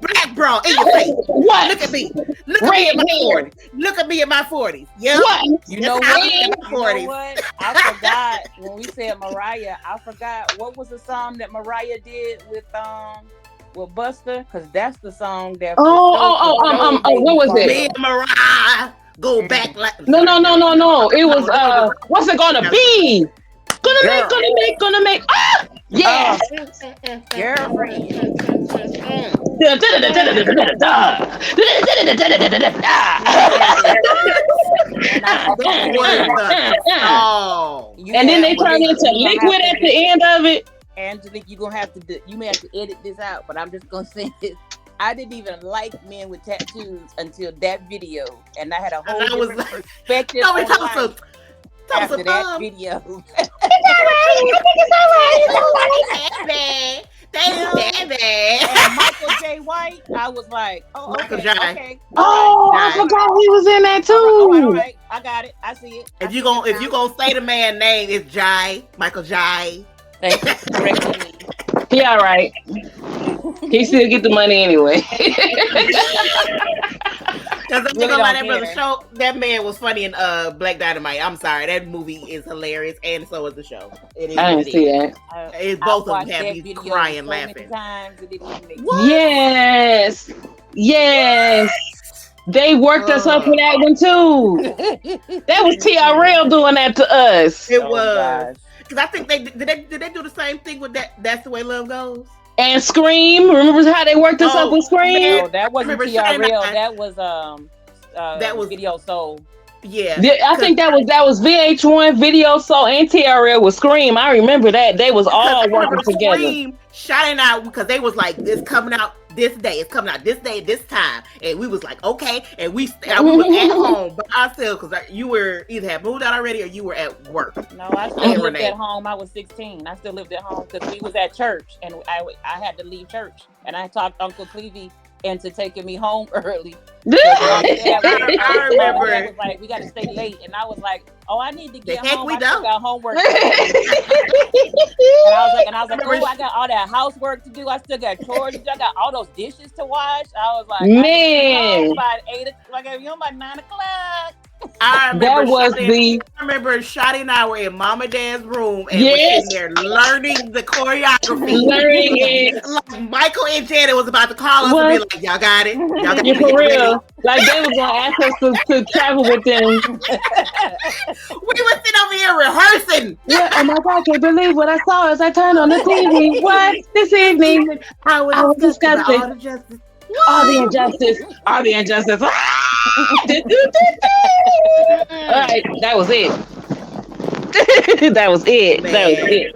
black bra in your face. What? Look at me. Look at me in my 40s. Look at me in my 40s. Yeah. What? You know what? I forgot when we said Mariah. I forgot what was the song that Mariah did with Buster, because that's the song that. What was it? Me and Mariah go back like. No. It was what's it gonna be? Gonna make. Ah, yeah. And then they turn into liquid at the end of it. Angelique, you may have to edit this out, but I'm just gonna say this. I didn't even like men with tattoos until that video, and I had a whole different perspective after that video. It's all right. And Michael J. White, I was like, okay. I forgot he was in that too. All right, I got it. I see it. If you gonna say the man's name, it's Jai, Michael Jai. Thank you for correcting me. He all right. He still get the money anyway. Because that show, that man was funny in Black Dynamite. I'm sorry, that movie is hilarious, and so is the show. I didn't see that. It's both of them have you crying, laughing. Yes. They worked us up for that one too. That was TRL doing that to us. It was. Because I think did they do the same thing with that? That's the Way Love Goes. And Scream. Remember how they worked us up with Scream? No, that wasn't TRL. That was Video Soul. Yeah, I think that was VH1, Video Soul, and TRL with Scream. I remember that they was all working together. Scream shouting out because they was like, "It's coming out this day. It's coming out this day, this time," and we was like, "Okay," and we was at home, but I still because you were either had moved out already or you were at work. No, I still lived at home. I was 16. I still lived at home because we was at church, and I had to leave church, and I talked Uncle Clevie into taking me home early. I remember it was like, we got to stay late, and I was like, oh, I need to get home. I still got homework. and I was like, oh, I got all that housework to do. I still got chores to do. I got all those dishes to wash. I was like, man, by 8 o'clock, like I by 9 o'clock. I remember Shotty and I were in Mom and Dad's room and we're sitting there learning the choreography. Learning it. Like Michael and Janet was about to call us and be like, y'all got it? Y'all got it? For real. Like they was going to ask us to travel with them. We were sitting over here rehearsing. Yeah, oh my God, I can't believe what I saw as I turned on the TV. What? This evening, I was discussing all the injustice. All right, that was it. That was it.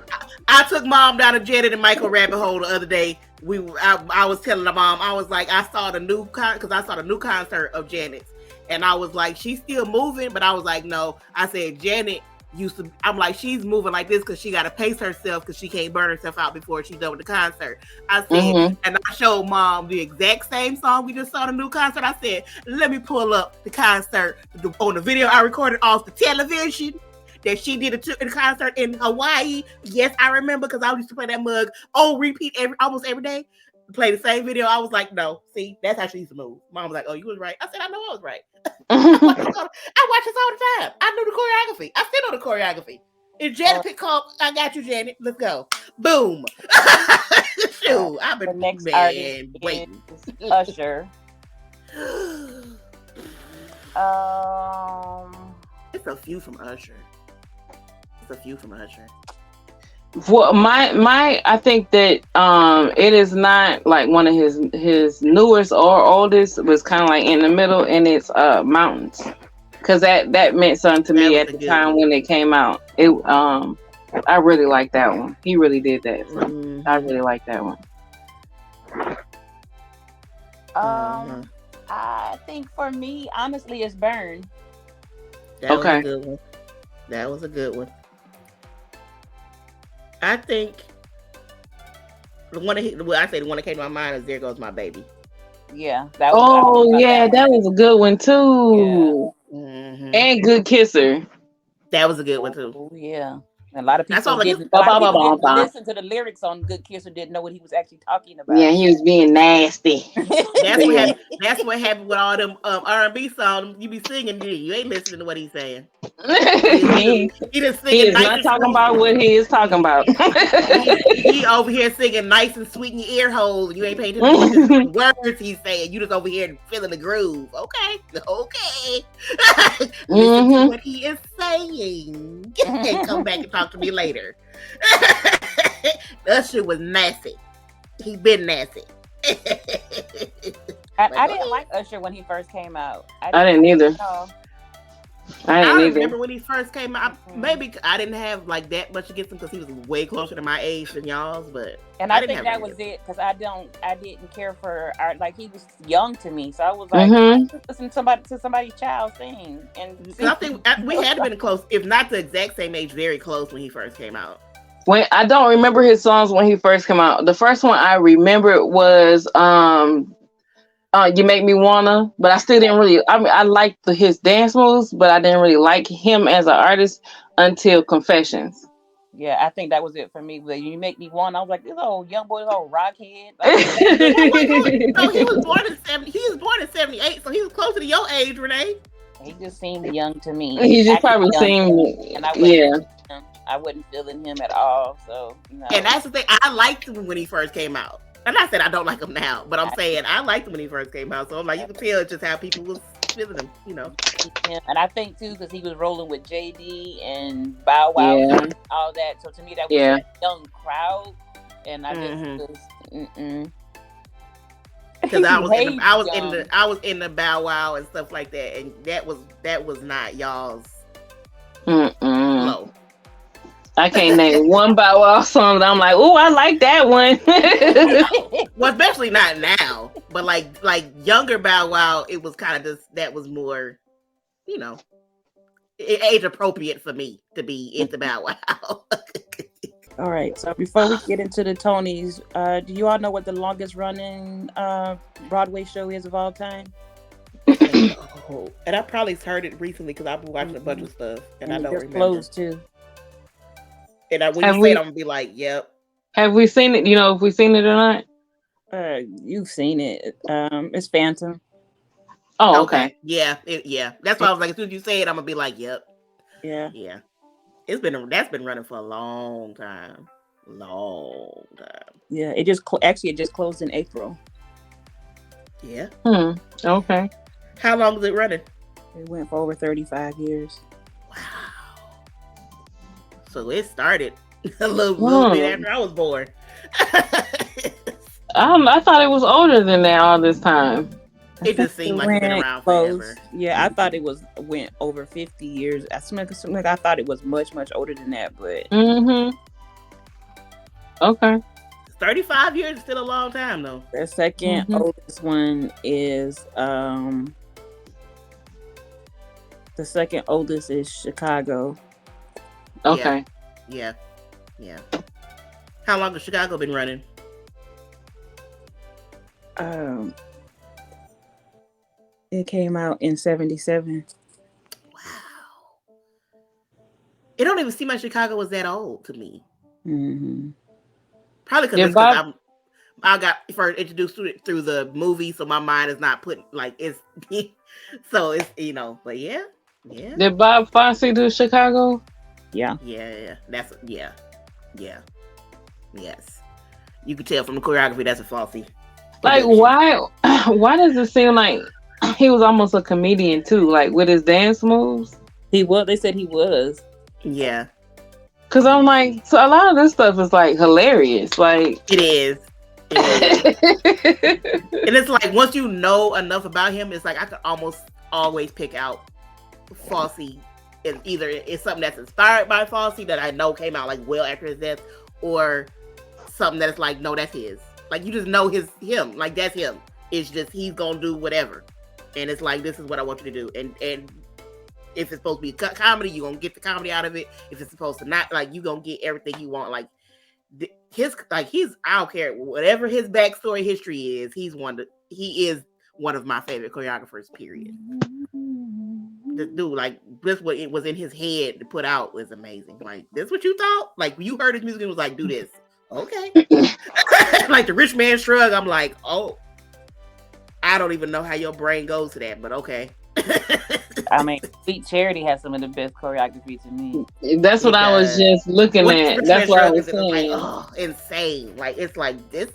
I took Mom down to Janet and Michael rabbit hole the other day. I was telling the mom, I was like, I saw the new concert of Janet's, and I was like, she's still moving, but I was like, no. I said, Janet I'm like, she's moving like this because she got to pace herself because she can't burn herself out before she's done with the concert. I said, and I showed Mom the exact same song we just saw the new concert. I said, let me pull up the concert on the video I recorded off the television that she did a concert in Hawaii. Yes, I remember because I used to play that mug on repeat almost every day. Play the same video. I was like, no, see, that's how she used to move. Mom was like, oh, you was right. I said, I know I was right. I watch this all the time. I knew the choreography. I still know the choreography. If Janet pick call, I got you, Janet. Let's go. Boom. Shoot, I've been waiting. Usher. It's a few from Usher. Well, my I think that it is not like one of his newest or oldest. It was kind of like in the middle, and it's Mountains, because that meant something to me at the time when it came out. It I really like that one. He really did that. I really like that one. I think for me, honestly, it's Burn. That was a good one. That was a good one. I think the one that came to my mind is There Goes My Baby. Yeah. That was that was a good one too. Yeah. And Good Kisser. That was a good one too. Oh yeah. And a lot of people didn't listen to the lyrics on Good Kisser, didn't know what he was actually talking about. Yeah, he was being nasty. That's what happened with all them R&B songs. You be singing, you ain't listening to what he's saying. He is not talking about what he is talking about. he over here singing nice and sweet in your ear hole, and you ain't paying attention to the words he's saying. You just over here feeling the groove. Okay. Listen to what he is saying, and come back and talk to me later. That shit was nasty. He been nasty. I didn't like Usher when he first came out. I didn't either. I remember when he first came out. Maybe I didn't have like that much against him because he was way closer to my age than y'all's. But I think that was it because I didn't care for art. Like he was young to me, so I was like, listen to somebody's child sing. And I think we had to been close, if not the exact same age, very close when he first came out. When I don't remember his songs when he first came out. The first one I remember was You Make Me Wanna, but I still didn't really. I mean, I liked his dance moves, but I didn't really like him as an artist until Confessions. Yeah, I think that was it for me. But You Make Me Wanna, I was like, this old young boy, this old rockhead. No, he was born in 70. He was born in 78, so he was closer to your age, Renee. He just seemed young to me. He just probably seemed, and I wasn't feeling him at all. So, And that's the thing. I liked him when he first came out. And I said I don't like him now, but I'm saying I liked him when he first came out. So I'm like, you can tell just how people was feeling him, And I think too, because he was rolling with JD and Bow Wow and all that. So to me, that was a young crowd, and I just because I was in the Bow Wow and stuff like that, and that was not y'all's flow. I can't name one Bow Wow song that I'm like, oh, I like that one. Well, especially not now, but like younger Bow Wow, it was kind of just that was more, age appropriate for me to be into Bow Wow. All right, so before we get into the Tonys, do you all know what the longest running Broadway show is of all time? And I probably heard it recently because I've been watching a bunch of stuff, and I don't remember. Closed too. And when you say it, I'm gonna be like, "Yep." Have we seen it? If we've seen it or not? You've seen it. It's Phantom. Oh, okay. Yeah. That's why I was like, as soon as you say it, I'm gonna be like, "Yep." Yeah. That's been running for a long time. Yeah. It just closed in April. Yeah. Okay. How long was it running? It went for over 35 years. Wow. So it started a little bit after I was born. I thought it was older than that all this time. It just seemed like it's been around forever. Yeah, I thought it went over 50 years. I thought it was much, much older than that, but Okay. 35 years is still a long time though. The second oldest one is the second oldest is Chicago. Okay. Yeah. How long has Chicago been running? Um, it came out in 1977. Wow. It don't even seem like Chicago was that old to me. Mm-hmm. Probably because Did it's because Bob I got first introduced to it through the movie, so my mind is not put like it's so it's but yeah. did Bob Fosse do Chicago? Yeah. That's yeah, yes. You could tell from the choreography that's a Fosse Like production. why does it seem like he was almost a comedian too, like with his dance moves? He was. They said he was. Yeah, Cause I'm like, so a lot of this stuff is like hilarious. Like it is. And it's like once you know enough about him, it's like I could almost always pick out Fosse. And either it's something that's inspired by Fosse that I know came out like well after his death, or something that's like, no, that's his. Like you just know him. Like that's him. It's just he's gonna do whatever, and it's like this is what I want you to do. And if it's supposed to be comedy, you are gonna get the comedy out of it. If it's supposed to not, like you gonna get everything you want. Like he's I don't care whatever his backstory history is. He is one of my favorite choreographers. Period. The dude, like this, what it was in his head to put out was amazing. Like this, what you thought? Like you heard his music and was like, do this, okay? Like the Rich Man Shrug. I'm like, oh, I don't even know how your brain goes to that, but okay. I mean, Sweet Charity has some of the best choreography to me. That's what I was just looking at. That's what I was saying. Like, oh, insane. Like it's like this.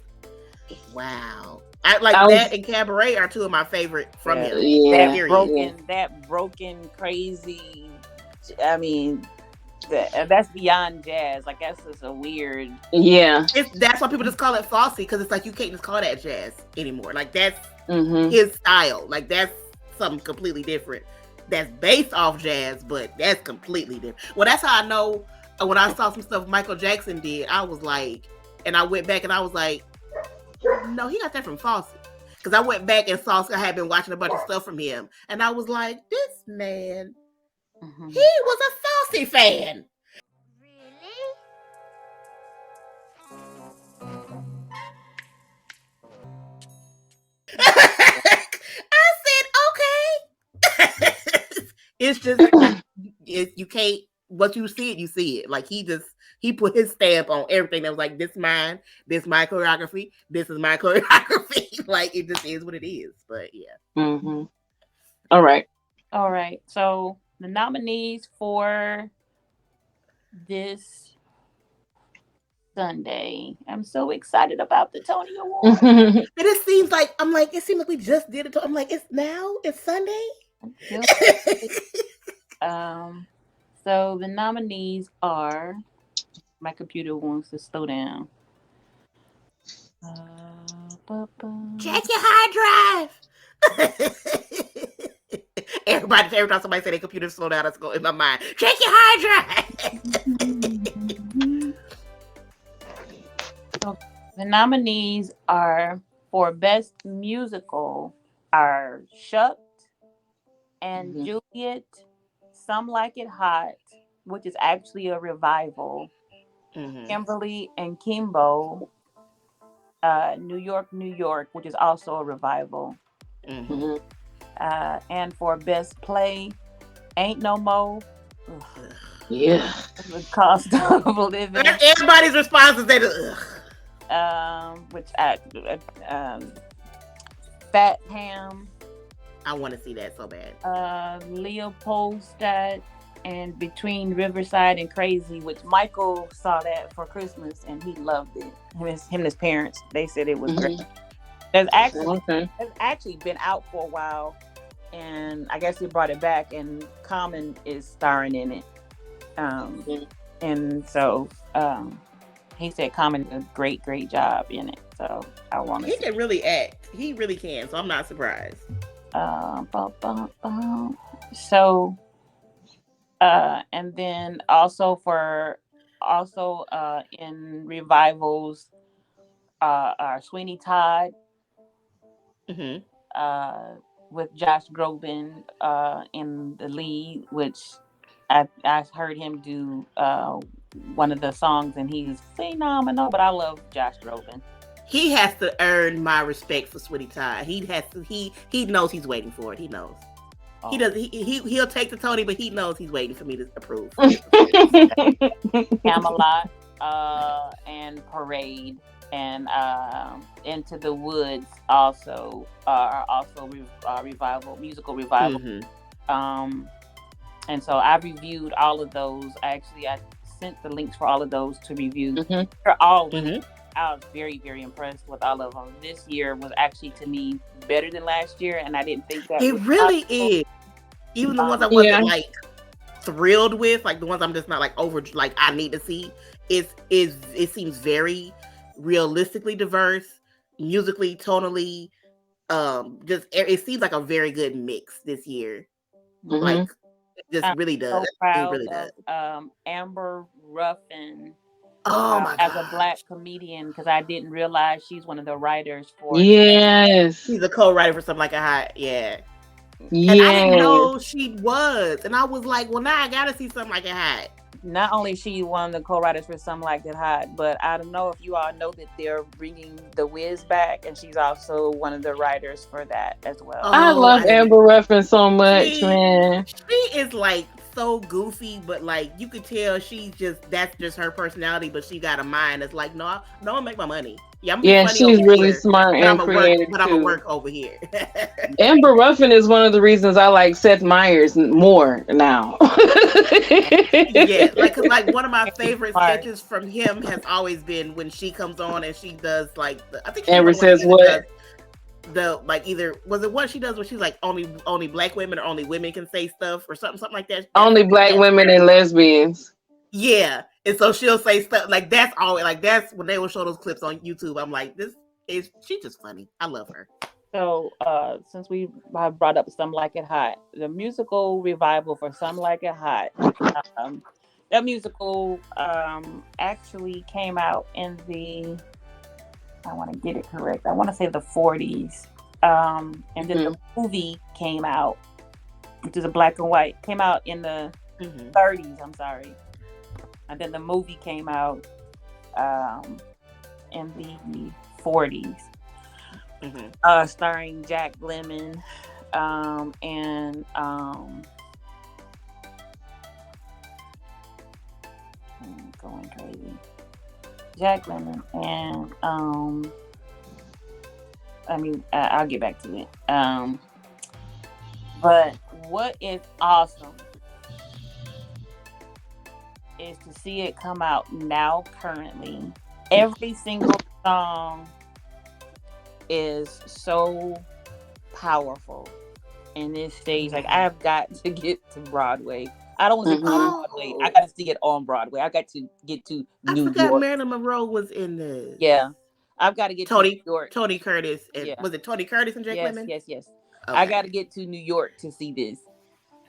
Wow. That and Cabaret are two of my favorite from him. Yeah. That broken, crazy. I mean, that's beyond jazz. Like that's just a weird. Yeah. That's why people just call it Fosse, because it's like you can't just call that jazz anymore. Like that's his style. Like that's something completely different. That's based off jazz, but that's completely different. Well, that's how I know when I saw some stuff Michael Jackson did, I was like, and I went back and I was like, no, he got that from Fosse. Because I went back and saw, I had been watching a bunch of stuff from him, and I was like, this man, he was a Fosse fan. I said, okay. It's just, you can't, once you see it. Like he put his stamp on everything that was like, this mine, this my choreography, this is my choreography. Like it just is what it is. But yeah. All right. So the nominees for this Sunday. I'm so excited about the Tony Awards. And it seems like it seems like we just did it. I'm like, it's Sunday. So the nominees are. My computer wants to slow down. Check your hard drive. Every time somebody say their computer slow down, that's going in my mind. Check your hard drive. So the nominees are for Best Musical are Shucked and Juliet, Some Like It Hot, which is actually a revival. Kimberley Akimbo, New York, New York, which is also a revival. And for Best Play, Ain't No Mo. Yeah. The Cost of Living. Everybody's response is that which Fat Ham. I want to see that so bad. Leopoldstadt and Between Riverside and Crazy, which Michael saw that for Christmas and he loved it. Him and his parents, they said it was great. It's actually been out for a while, and I guess they brought it back, and Common is starring in it. And so he said Common did a great job in it. So I want to. He can really act. He really can. So I'm not surprised. So, and then also in revivals, are Sweeney Todd, Mm-hmm. with Josh Groban in the lead, which I heard him do one of the songs, and he's phenomenal. But I love Josh Groban. He has to earn my respect for Sweetie Todd. He has to. He knows he's waiting for it. He knows. Oh. He does. He'll take the Tony, but he knows he's waiting for me to approve. Camelot, and Parade, and Into the Woods also are also musical revival. Mm-hmm. And so I reviewed all of those. I sent the links for all of those to review. Mm-hmm. They're all really, Mm-hmm. I was very, very impressed with all of them. This year was actually, to me, better than last year, and I didn't think that It was really possible. is. Even the ones I wasn't Yeah. like thrilled with, like the ones I'm just not like over, like I need to see. It seems very realistically diverse, musically, tonally. Just it seems like a very good mix this year. Mhm. Like it just I'm really does. so It proud really does. of Amber Ruffin Oh my as god! a Black comedian, because I didn't realize she's one of the writers for. Yes. She's a co-writer for something like a hot, yeah. Yes. And I didn't know she was, and I was like, well, now I gotta see something like a hot. Not only is she one of the co-writers for Some Like It Hot, but I don't know if you all know that they're bringing The Wiz back, and she's also one of the writers for that as well. I Oh, love I didn't- Amber Ruffin so much, She- man. She is like so goofy, but like you could tell that's just her personality. But she got a mind that's like, no, I'm gonna make my money. Yeah, I'm gonna be Yeah, funny she's over really here, smart but and I'm creative but I'm gonna too. work over here. Amber Ruffin is one of the reasons I like Seth Meyers more now. Yeah, like one of my favorite Smart. sketches from him has always been when she comes on and she does like I think she Amber was the one that says either what? does the like either was it what she does where she's like only Black women or only women can say stuff or something like that. Only Black women and lesbians. Yeah, and so she'll say stuff like that's always like that's when they will show those clips on YouTube. I'm like, she's just funny. I love her. So, since we have brought up Some Like It Hot, the musical revival for Some Like It Hot, that musical actually came out in the, I want to get it correct, I want to say the 40s. And then the movie came out, which is a black and white, came out in the 30s, I'm sorry. And then the movie came out in the 40s. Starring Jack Lemmon and I'm going crazy. Jack Lemmon and I'll get back to it. But what is awesome is to see it come out now currently. Every single song is so powerful in this stage. Like, I've got to get to Broadway. I don't want to see Broadway. I got to see it on Broadway. I got to get to New York. Marilyn Monroe was in this. Yeah, I've got to get to New York. Tony Curtis. And, Yeah. Was it Tony Curtis and Jack Lemmon? Yes. Okay. I got to get to New York to see this.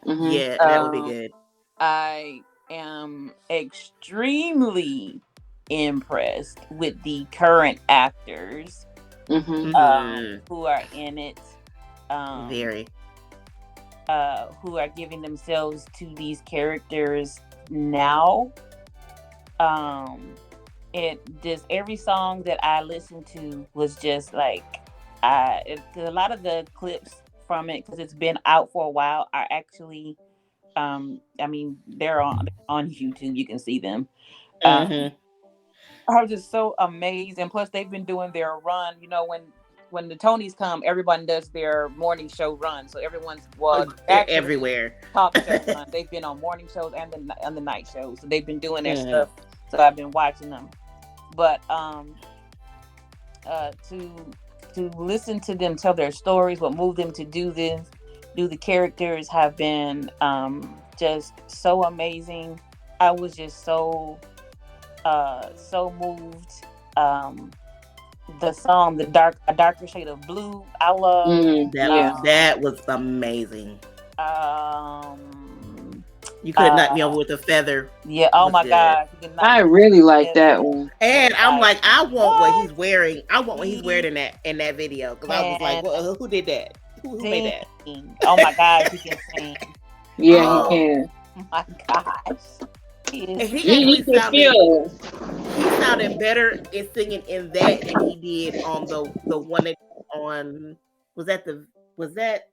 Yeah, that would be good. I am extremely impressed with the current actors who are in it. Very. Who are giving themselves to these characters now. Every song that I listened to was just like, a lot of the clips from it, because it's been out for a while, are actually, they're on YouTube. You can see them. I was just so amazed, and plus they've been doing their run. You know, when the Tonys come, everyone does their morning show run. So everyone's everywhere. Talk show run. They've been on morning shows and on the night shows. So they've been doing their stuff. So I've been watching them. But to listen to them tell their stories, what moved them to do the characters have been just so amazing. I was just so moved. The song A Darker Shade of Blue, I love. That was amazing. You could have knocked me over with a feather. Yeah, oh my God. I really like that one. And I'm like, I want what he's wearing. I want what he's wearing in that video. Because I was like, well, who did that? Who made that? Oh my God, he can sing. Yeah, he can. my gosh. He And is, he actually can feel. he sounded better in singing in that than he did on the one that on was that the was that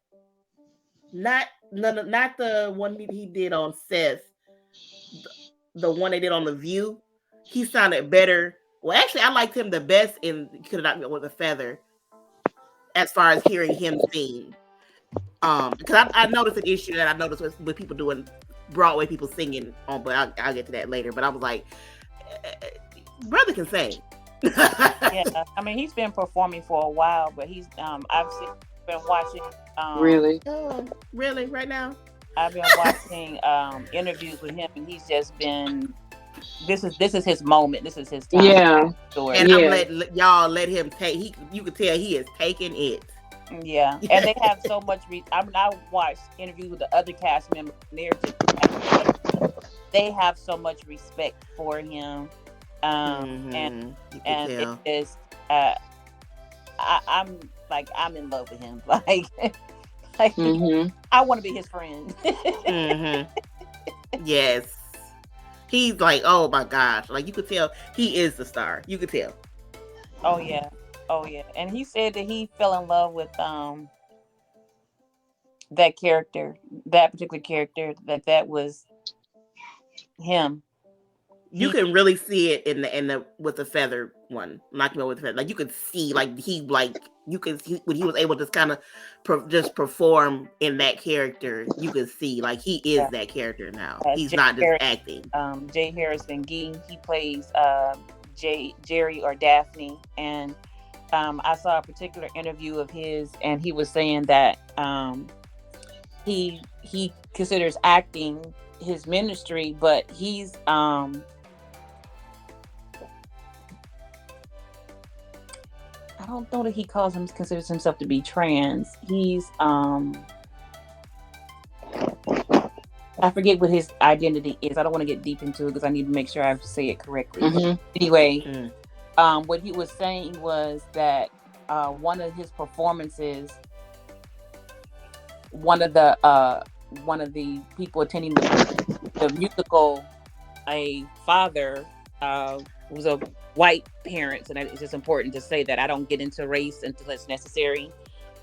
not no, not the one that he did on Seth, the one they did on The View. He sounded better. Well, actually, I liked him the best in Could Have Not Been With a Feather, as far as hearing him sing. Because I noticed an issue that I noticed with people doing Broadway people singing on, but I'll get to that later. But I was like, brother can sing. yeah. I mean, he's been performing for a while, but he's I've been watching. Really? Really, right now? I've been watching interviews with him, and he's just been. This is his moment. This is his time. Yeah. And I'm letting y'all let him take. You can tell he is taking it. Yeah, and they have so much. I watched interviews with the other cast members. And they're just, they have so much respect for him, and it is. I'm like I'm in love with him. Like I want to be his friend. Yes, he's like, oh my gosh, like you could tell he is the star. You could tell. Oh yeah. And he said that he fell in love with that character, that particular character, that was him. You can really see it in the with the feather one, knocking over with the feather. Like you could see, you could see when he was able to kind of just perform in that character. You could see like he is that character now. He's not just acting. Jay Harrison Gee, he plays Jerry or Daphne, and I saw a particular interview of his, and he was saying that he considers acting his ministry, but he's I don't know that he considers himself to be trans. He's I forget what his identity is. I don't want to get deep into it because I need to make sure I say it correctly. Anyway, what he was saying was that one of his performances, one of the people attending the musical, a father was a white parent, and it's just important to say that I don't get into race until it's necessary.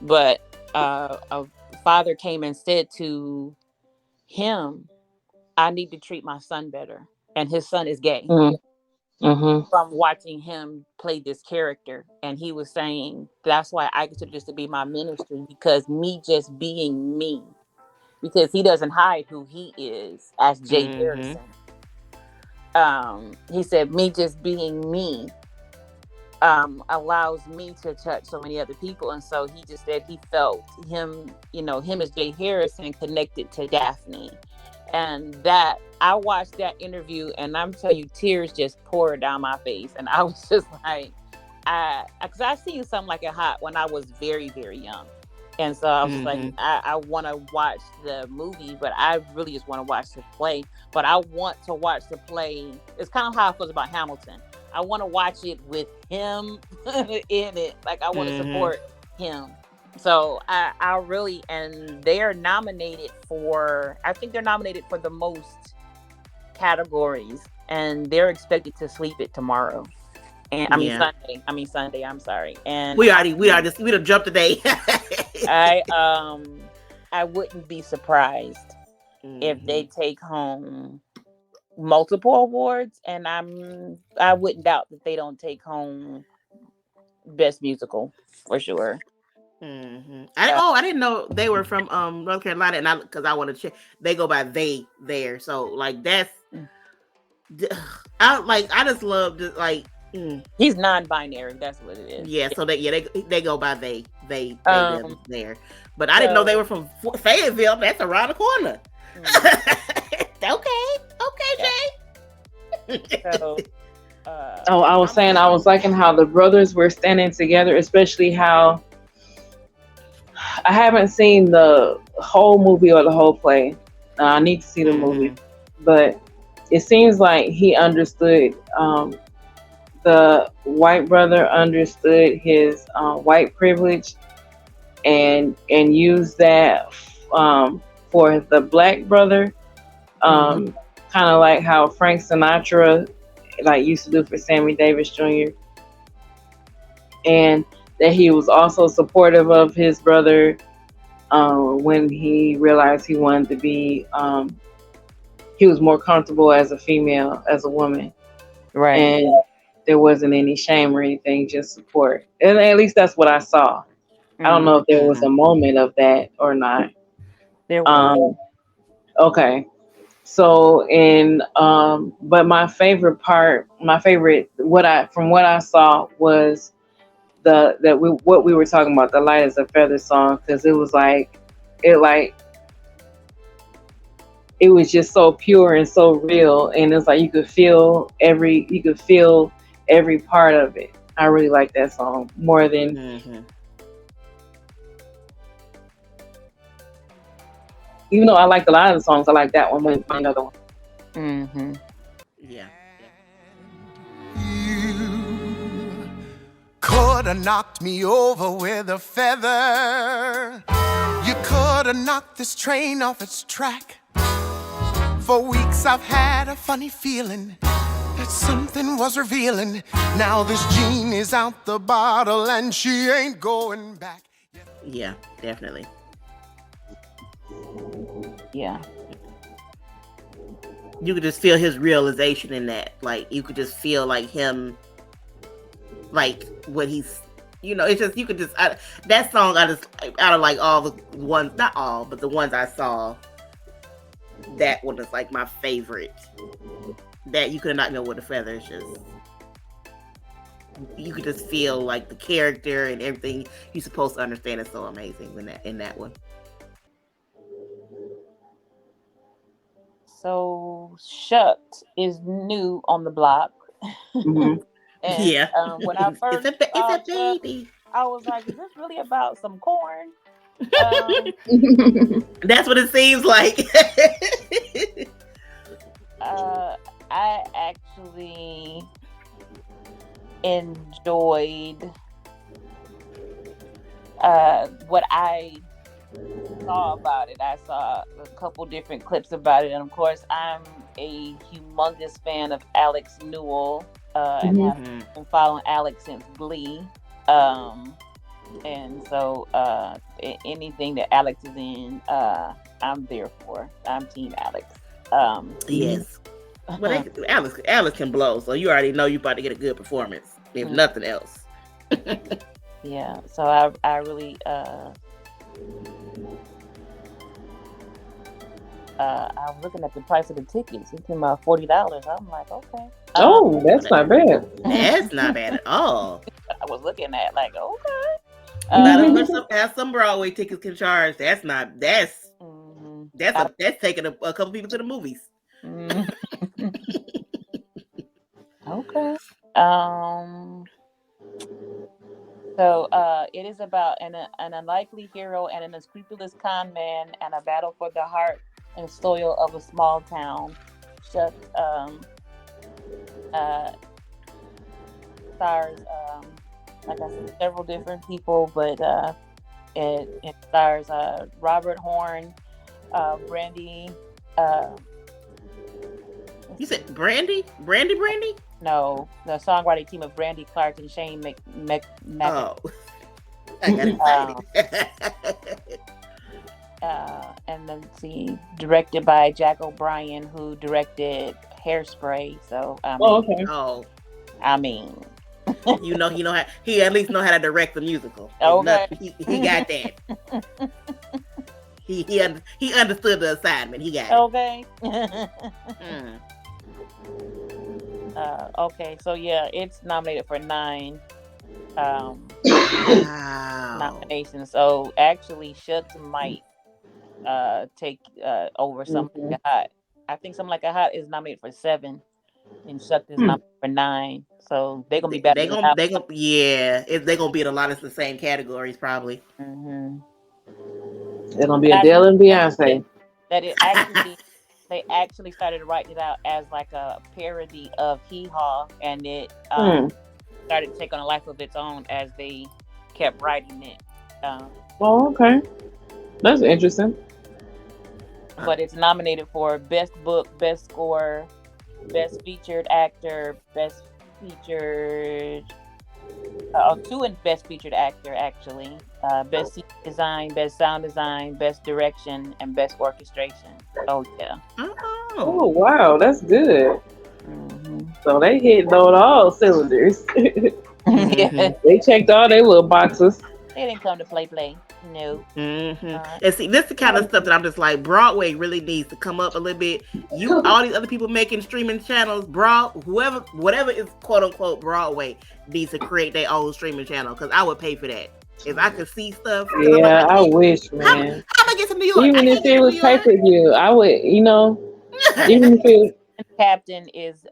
But a father came and said to him, "I need to treat my son better," and his son is gay. From watching him play this character, and he was saying that's why I consider this to be my ministry, because me just being me, because he doesn't hide who he is as Jay Harrison. He said me just being me allows me to touch so many other people, and so he just said he felt him as Jay Harrison connected to Daphne. And that I watched that interview, and I'm telling you, tears just poured down my face, and I was just like, because I seen something like it hot when I was very, very young, and so I was like, I want to watch the movie, but I really just want to watch the play. But I want to watch the play. It's kind of how I feel about Hamilton. I want to watch it with him in it. Like I want to support him. So I really, and they're nominated for, I think they're nominated for the most categories, and they're expected to sleep it tomorrow. And Sunday, I'm sorry. And we done jumped today. I wouldn't be surprised if they take home multiple awards, and I wouldn't doubt that they don't take home best musical for sure. I didn't know they were from North Carolina, and because I want to check, they go by they there. So like that's, I just love like. He's non-binary. That's what it is. Yeah, so they go by they them there. But I didn't know they were from Fayetteville. That's around the corner. Okay, Jay. So, I was saying I was liking how the brothers were standing together, especially how I haven't seen the whole movie or the whole play. I need to see the movie, but it seems like he understood. The white brother understood his white privilege and used that for the black brother Kind of like how Frank Sinatra like used to do for Sammy Davis Jr. And that he was also supportive of his brother when he realized he wanted to be he was more comfortable as a female, as a woman, Right. and there wasn't any shame or anything, just support. And at least that's what I saw. I don't know if there was a moment of that or not. There was. Okay. So but my favorite what I saw was what we were talking about, the light as a feather song, because it was it was just so pure and so real, and it's like you could feel every part of it. I really like that song more than even though I liked a lot of the songs, I like that one more than another one. Mm-hmm. Yeah. You could have knocked me over with a feather. You could have knocked this train off its track. For weeks I've had a funny feeling that something was revealing. Now this genie is out the bottle and she ain't going back. Yeah, definitely. Yeah. You could just feel his realization in that. Like, you could just feel like him, like what he's, it's just, you could just, that song, out of like all the ones, not all, but the ones I saw, that one is like my favorite. That you could not know with a feather. It's just, you could just feel like the character and everything you're supposed to understand is so amazing in that one. So Shucked is new on the block. Mm-hmm. And, Yeah. When I first it's a baby. I was like, is this really about some corn? That's what it seems like. I actually enjoyed what I saw about it. I saw a couple different clips about it, and of course, I'm a humongous fan of Alex Newell, and have been following Alex since Glee. And so anything that Alex is in, I'm there for. I'm Team Alex. Yes. Well, Alex can blow, so you already know you're about to get a good performance, if nothing else. Yeah, so I really I was looking at the price of the tickets. It's about $40. I'm like, okay. Oh, that's not bad. That's not bad at all. I was looking at like, okay. As some Broadway tickets can charge. That's taking a couple people to the movies. Okay. So it is about an unlikely hero and an unscrupulous con man and a battle for the heart and soil of a small town. Shucked stars, like I said, several different people, but it stars Robert Horn, Brandy. You said Brandy? Brandy? No, the songwriting team of Brandy Clark and Shane Oh, I got excited. And then directed by Jack O'Brien, who directed Hairspray. So, okay. Oh, I mean, you know how he at least know how to direct the musical. Okay. He got that. He understood the assignment. He got it. Okay. Okay, so yeah, it's nominated for 9 nominations. So actually, Shucked might take over Something Like a Hot. I think Something Like a Hot is nominated for 7, and Shucked is nominated for 9. So they're gonna be better. They're gonna be in a lot of the same categories probably. They're gonna be Adele and Beyonce. That it actually. They actually started writing it out as like a parody of Hee Haw, and it started to take on a life of its own as they kept writing it. Okay. That's interesting. but it's nominated for Best Book, Best Score, Best Featured Actor, Best Featured. Two in Best Featured Actor, actually. Best Scene Design, Best Sound Design, Best Direction, and Best Orchestration. Oh, yeah. Oh, wow. That's good. So they hit on all cylinders. Yeah. They checked all their little boxes. They didn't come to play. No. And see, this is the kind of stuff that I'm just like, Broadway really needs to come up a little bit. All these other people making streaming channels, whatever is quote unquote Broadway needs to create their own streaming channel, because I would pay for that if I could see stuff. Yeah, I wish, man. How am I get to New York? Even if it was pay per view, I would, even if it. Captain is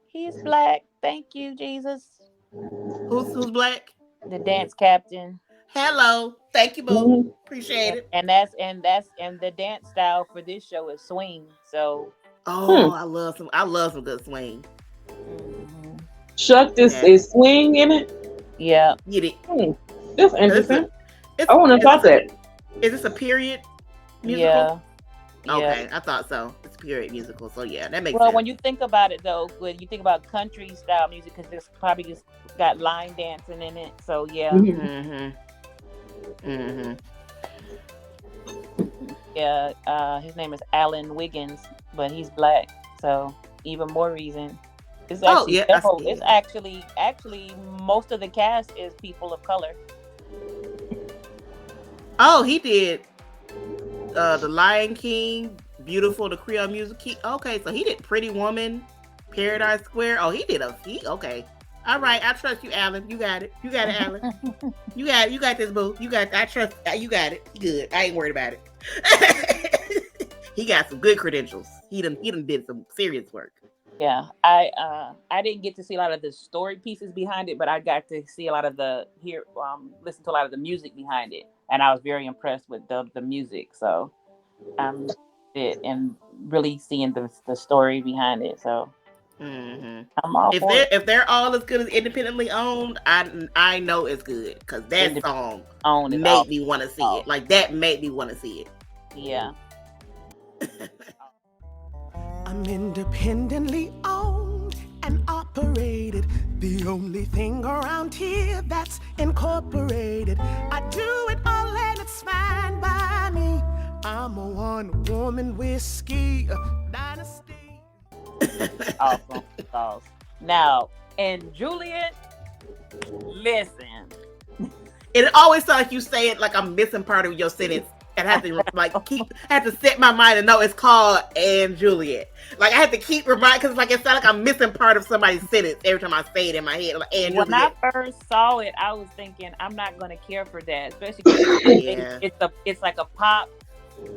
he's black. Thank you, Jesus. Who's black? The dance captain. Hello, thank you, boo. Appreciate it. And the dance style for this show is swing. So, I love some good swing. Shucked is swing in it. Yeah, get it. That's interesting. I wouldn't have thought that. Is this a period musical? Yeah. Okay, I thought so. It's a period musical, so yeah, that makes sense. Well, when you think about it, though, when you think about country style music, because it's probably just got line dancing in it, so yeah. Yeah, his name is Alan Wiggins, but he's black, so even more reason. It's actually it's actually most of the cast is people of color. Oh, he did The Lion King, Beautiful, the Creole Music. Okay, so he did Pretty Woman, Paradise Square. Oh, he okay. All right, I trust you, Alan. You got it, Alan. You got this, boo. I trust you got it. Good. I ain't worried about it. He got some good credentials. He done did some serious work. Yeah, I didn't get to see a lot of the story pieces behind it, but I got to see a lot of listen to a lot of the music behind it, and I was very impressed with the music. So, and really seeing the story behind it. So, I'm all for it. If they're all as good as independently owned, I know it's good, because that song made me want to see it. Like, that made me want to see it. Yeah. I'm independently owned and operated. The only thing around here that's incorporated. I do it all and it's fine by me. I'm a one-woman whiskey dynasty. Awesome. Now, and Juliet, listen. It always sounds like you say it like I'm missing part of your sentence. And I have to set my mind to know it's called And Juliet. Like, I have to keep reminding, because it sounds like I'm missing part of somebody's sentence every time I say it in my head. Like, And when Juliet. I first saw it, I was thinking, I'm not going to care for that, especially because it's like a pop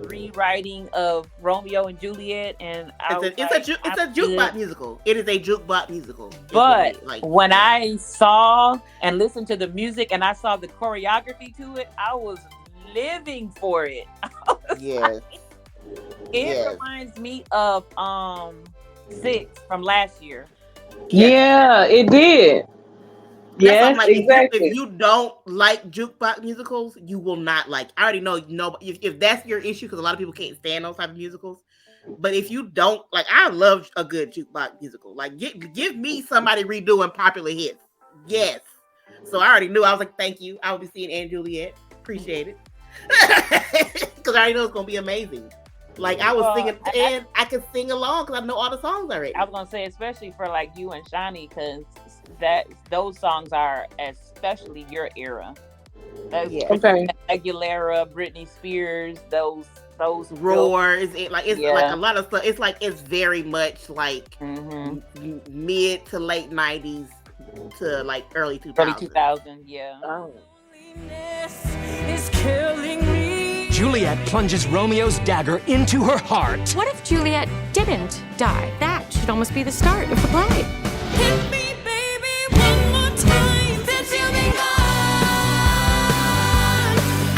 rewriting of Romeo and Juliet, and it's a jukebox musical. It is a jukebox musical. But when I saw and listened to the music and I saw the choreography to it, I was living for it. Yes. It reminds me of 6 from last year. Yeah, it did. Yes, exactly. If you don't like jukebox musicals, you will not like. I already know. If that's your issue, because a lot of people can't stand those type of musicals. But if you don't like, I love a good jukebox musical. Like, give me somebody redoing popular hits. Yes. So I already knew. I was like, thank you. I will be seeing And Juliet. Appreciate it. Because I already know it's gonna be amazing. Like, I was singing, and I could sing along because I know all the songs already. I was gonna say, especially for like you and Shani, because those songs are especially your era. Okay. Aguilera, Britney Spears, those Roar is it like it's like a lot of stuff. It's very much like mid to late 90s to like early 2000s. Early 2000, yeah. Oh. Is killing me. Juliet plunges Romeo's dagger into her heart. What if Juliet didn't die? That should almost be the start of the play. Hit me, baby, one more time. Then feel me gone.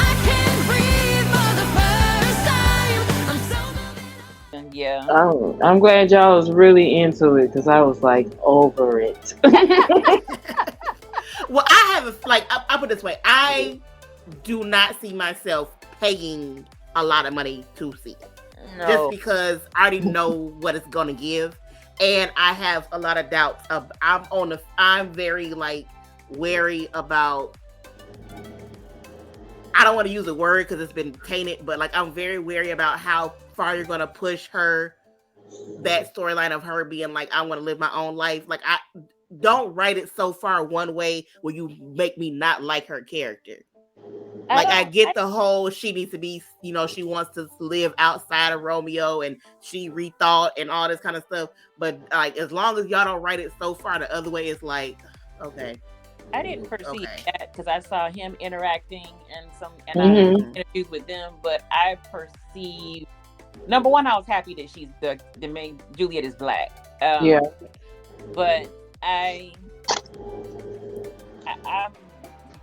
I can't breathe for the first time. I'm so yeah. Oh, I'm glad y'all was really into it, because I was like over it. Well, I have I'll put it this way. I do not see myself paying a lot of money to see it. just because I already know what it's gonna give, and I have a lot of doubts. I'm very like wary about. I don't want to use a word because it's been tainted, but like I'm very wary about how far you're gonna push her. That storyline of her being like, I want to live my own life. Like, I don't write it so far one way where you make me not like her character. Like, I get the whole she needs to be, she wants to live outside of Romeo and she rethought and all this kind of stuff. But like, as long as y'all don't write it so far the other way, it's like, okay. I didn't perceive that because I saw him interacting and I interviewed with them, but I perceived. Number one, I was happy that she's the main. Juliet is black. But I'm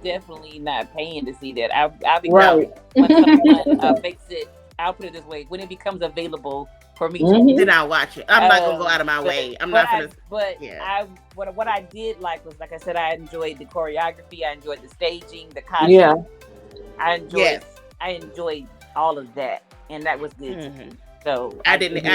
definitely not paying to see that. I'll be when someone makes it. I'll put it this way: when it becomes available for me, then I'll watch it. I'm not gonna go out of my way. I'm not gonna. What I did like was, like I said, I enjoyed the choreography. I enjoyed the staging, the costume. Yeah, I enjoyed all of that. And that was good. So I didn't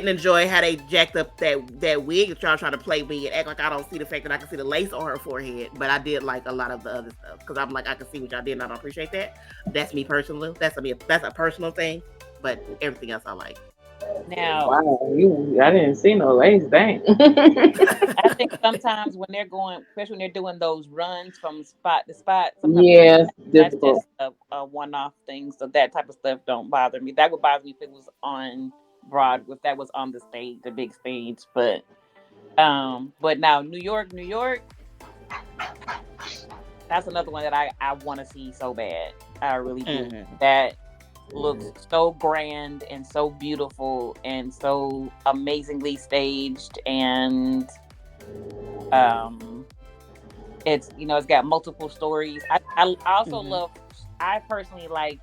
enjoy how they jacked up that wig that y'all trying to play me and act like I don't see the fact that I can see the lace on her forehead. But I did like a lot of the other stuff because I'm like, I can see what y'all did and I don't appreciate that. That's me personally. That's a personal thing. But everything else I like. Now, I didn't see no lace thing. I think sometimes when they're going, especially when they're doing those runs from spot to spot, that's just a one-off thing. So that type of stuff don't bother me. That would bother me if it was on Broadway, if that was on the stage, the big stage. But now New York, that's another one that I want to see so bad. I really do. That looks so grand and so beautiful and so amazingly staged, and it's it's got multiple stories. I also love. I personally like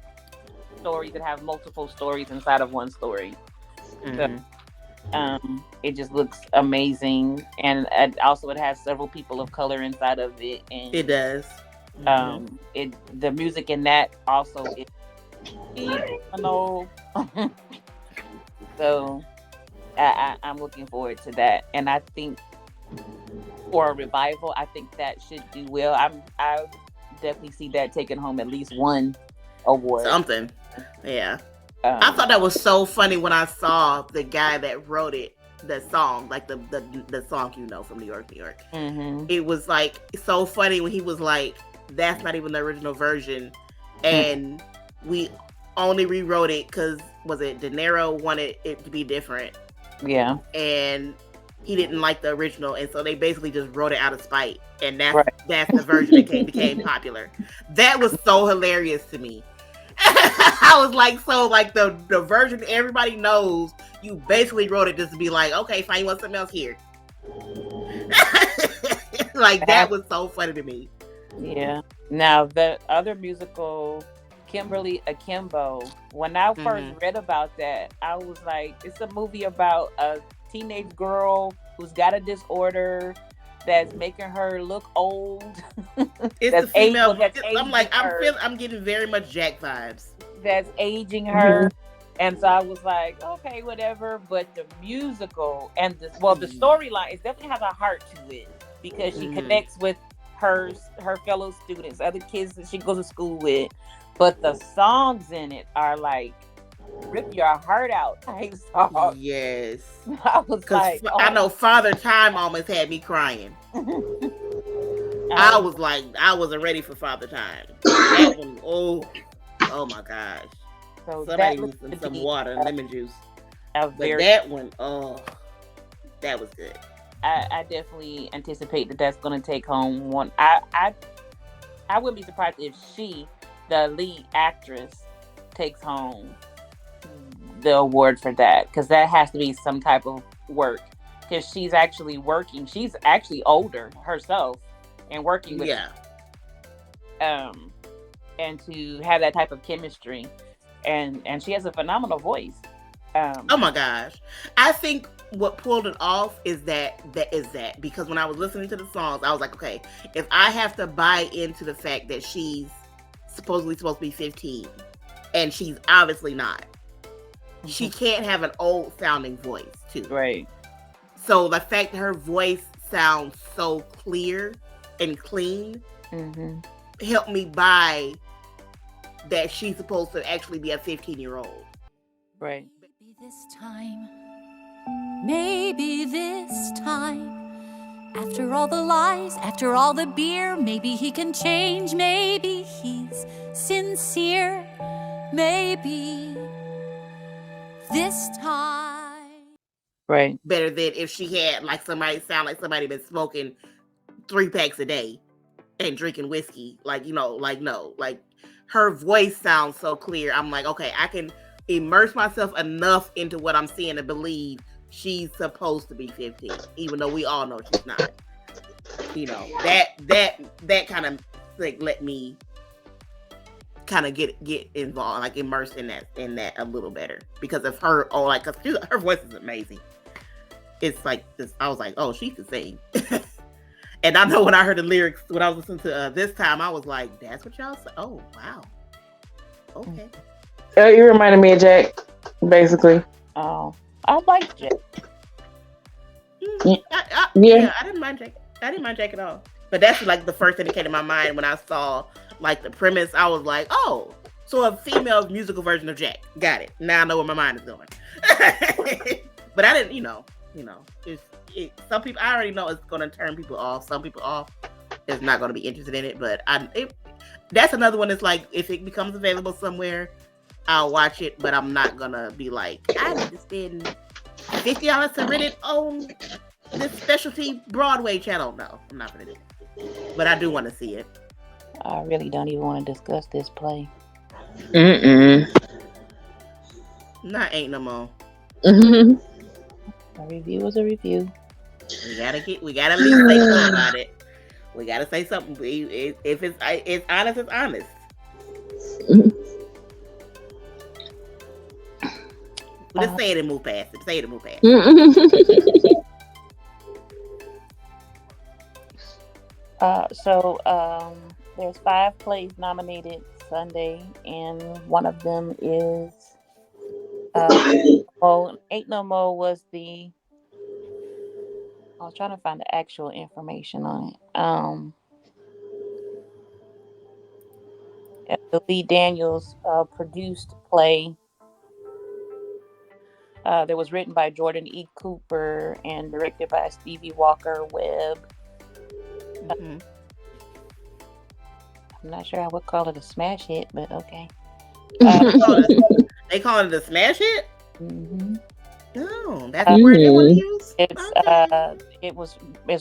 stories that have multiple stories inside of one story. So, it just looks amazing, and also it has several people of color inside of it, and it does. The music in that also is so I'm looking forward to that, and I think for a revival, I think that should do well. I definitely see that taking home at least one award. Something, yeah. I thought that was so funny when I saw the guy that wrote it, the song, like the song from New York, New York. It was like so funny when he was like, "That's not even the original version," and we only rewrote it because De Niro wanted it to be different. Yeah. And he didn't like the original, and so they basically just wrote it out of spite. And that's the version that became popular. That was so hilarious to me. I was like, so like the version everybody knows, you basically wrote it just to be like, okay, fine, you want something else here. Like that was so funny to me. Yeah. Now the other musical, Kimberley Akimbo, when I first read about that, I was like, it's a movie about a teenage girl who's got a disorder that's making her look old. It's the female. I'm getting very much Jack vibes. That's aging her. And so I was like, okay, whatever. But the musical and the storyline, it definitely has a heart to it because she connects with her fellow students, other kids that she goes to school with. But the songs in it are like rip your heart out type songs. Yes. I was like, I know Father Time almost had me crying. I was like, I wasn't ready for Father Time. That one, oh my gosh. So somebody needs some water and lemon juice. But that one, that was good. I definitely anticipate that's going to take home one. I wouldn't be surprised if she, the lead actress, takes home the award for that, because that has to be some type of work, because she's actually working. She's actually older herself and working with and to have that type of chemistry, and she has a phenomenal voice. Oh my gosh. I think what pulled it off is that because when I was listening to the songs, I was like, okay, if I have to buy into the fact that she's supposed to be 15 and she's obviously not, she can't have an old sounding voice too. Right. So the fact that her voice sounds so clear and clean helped me buy that she's supposed to actually be a 15-year-old. Right. Maybe this time, after all the lies, after all the beer, maybe he can change, maybe he's sincere, maybe this time. Right. Better than if she had like somebody sound like somebody been smoking 3 packs a day and drinking whiskey. Like, you know, like, no, like her voice sounds so clear. I'm like, okay, I can immerse myself enough into what I'm seeing to believe she's supposed to be 15, even though we all know she's not. You know, that kind of like let me kind of get involved, like immersed in that a little better because of her. Oh, like cause her voice is amazing. It's like this. I was like, oh, she can sing. And I know when I heard the lyrics when I was listening to This Time, I was like, that's what y'all say. Oh, wow. Okay. You reminded me of Jack, basically. Oh, I like Jack. Yeah, I didn't mind Jack. I didn't mind Jack at all. But that's like the first thing that came to my mind when I saw like the premise. I was like, oh, so a female musical version of Jack. Got it. Now I know where my mind is going. But I didn't, you know, some people, I already know it's going to turn people off. Some people off is not going to be interested in it. But that's another one that's like, if it becomes available somewhere, I'll watch it. But I'm not going to be like, I need to spend $50 to rent it on this specialty Broadway channel. No, I'm not going to do it. But I do want to see it. I really don't even want to discuss this play. Not Ain't No More. A review is a review. We gotta at least say something about it. We gotta say something. If it's honest, it's honest. Let's say it and move past it. Say it and move past it. So there's 5 plays nominated Sunday, and one of them is Ain't No More was the. I was trying to find the actual information on it. The Lee Daniels produced play that was written by Jordan E. Cooper and directed by Stevie Walker Webb. I'm not sure I would call it a smash hit, but okay. They call it a smash hit? Mm-hmm. Oh, that's the word they want to use? It's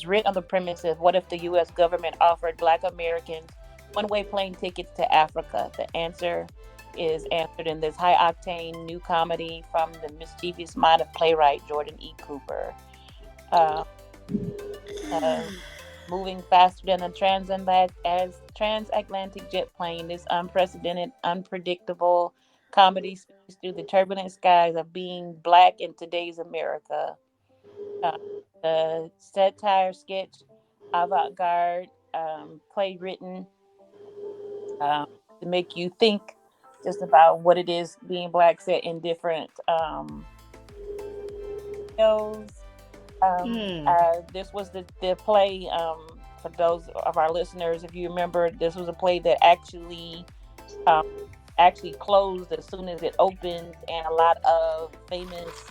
written on the premise of what if the U.S. government offered Black Americans one-way plane tickets to Africa? The answer is answered in this high-octane new comedy from the mischievous mind of playwright Jordan E. Cooper. Moving faster than a transatlantic jet plane, this unprecedented, unpredictable comedy speaks through the turbulent skies of being Black in today's America. The satire, sketch, avant-garde play written to make you think just about what it is being Black, set in different shows. This was the play, for those of our listeners, if you remember, this was a play that actually closed as soon as it opened, and a lot of famous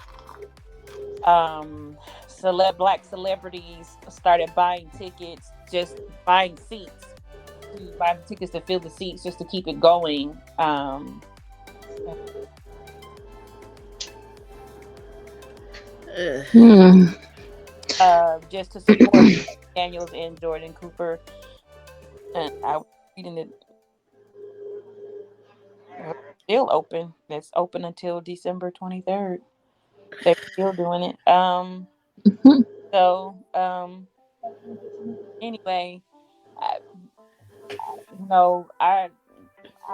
Black celebrities started buying tickets, just buying seats, buying tickets to fill the seats just to keep it going. Just to support Daniels and Jordan Cooper. And I was reading it. Still open. It's open until December 23rd. They're still doing it. Anyway, I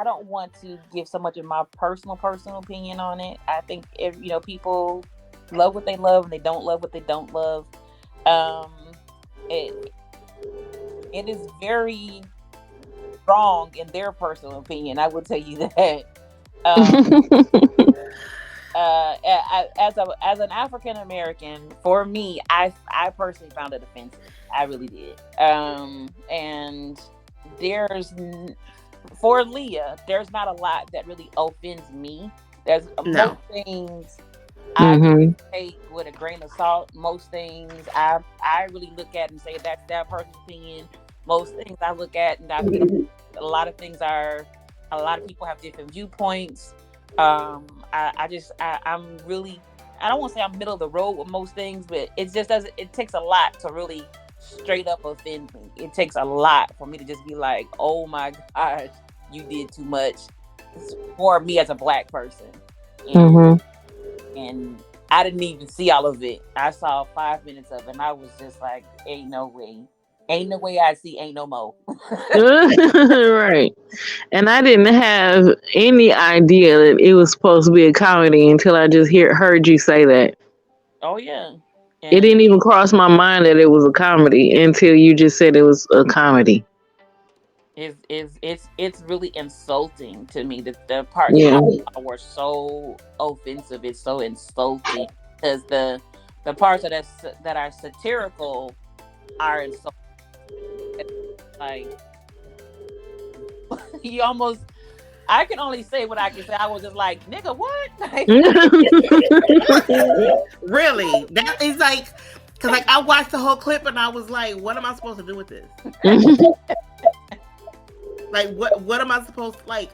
don't want to give so much of my personal opinion on it. I think if people love what they love and they don't love what they don't love. It is very wrong in their personal opinion. I will tell you that. as an African American, for me, I personally found it offensive. I really did. And for Leah, there's not a lot that really offends me. There's most things I take with a grain of salt. Most things I really look at and say that's that person's opinion. Most things I look at and I feel a lot of things are. A lot of people have different viewpoints. I'm really, I don't want to say I'm middle of the road with most things, but it just doesn't. It takes a lot to really straight up offend me. It takes a lot for me to just be like, "Oh my gosh, you did too much." For me as a Black person, and I didn't even see all of it. I saw 5 minutes of it, and I was just like, "Ain't no way." Ain't no way I see ain't no more. Right. And I didn't have any idea that it was supposed to be a comedy until I just heard you say that. Oh yeah. It didn't even cross my mind that it was a comedy until you just said it was a comedy. It's really insulting to me. The parts that were so offensive. It's so insulting because the parts that are satirical are insulting. Like you almost, I can only say what I can say. I was just like, nigga, what? Really? That is like, because like I watched the whole clip and I was like, what am I supposed to do with this? Like what am I supposed to like?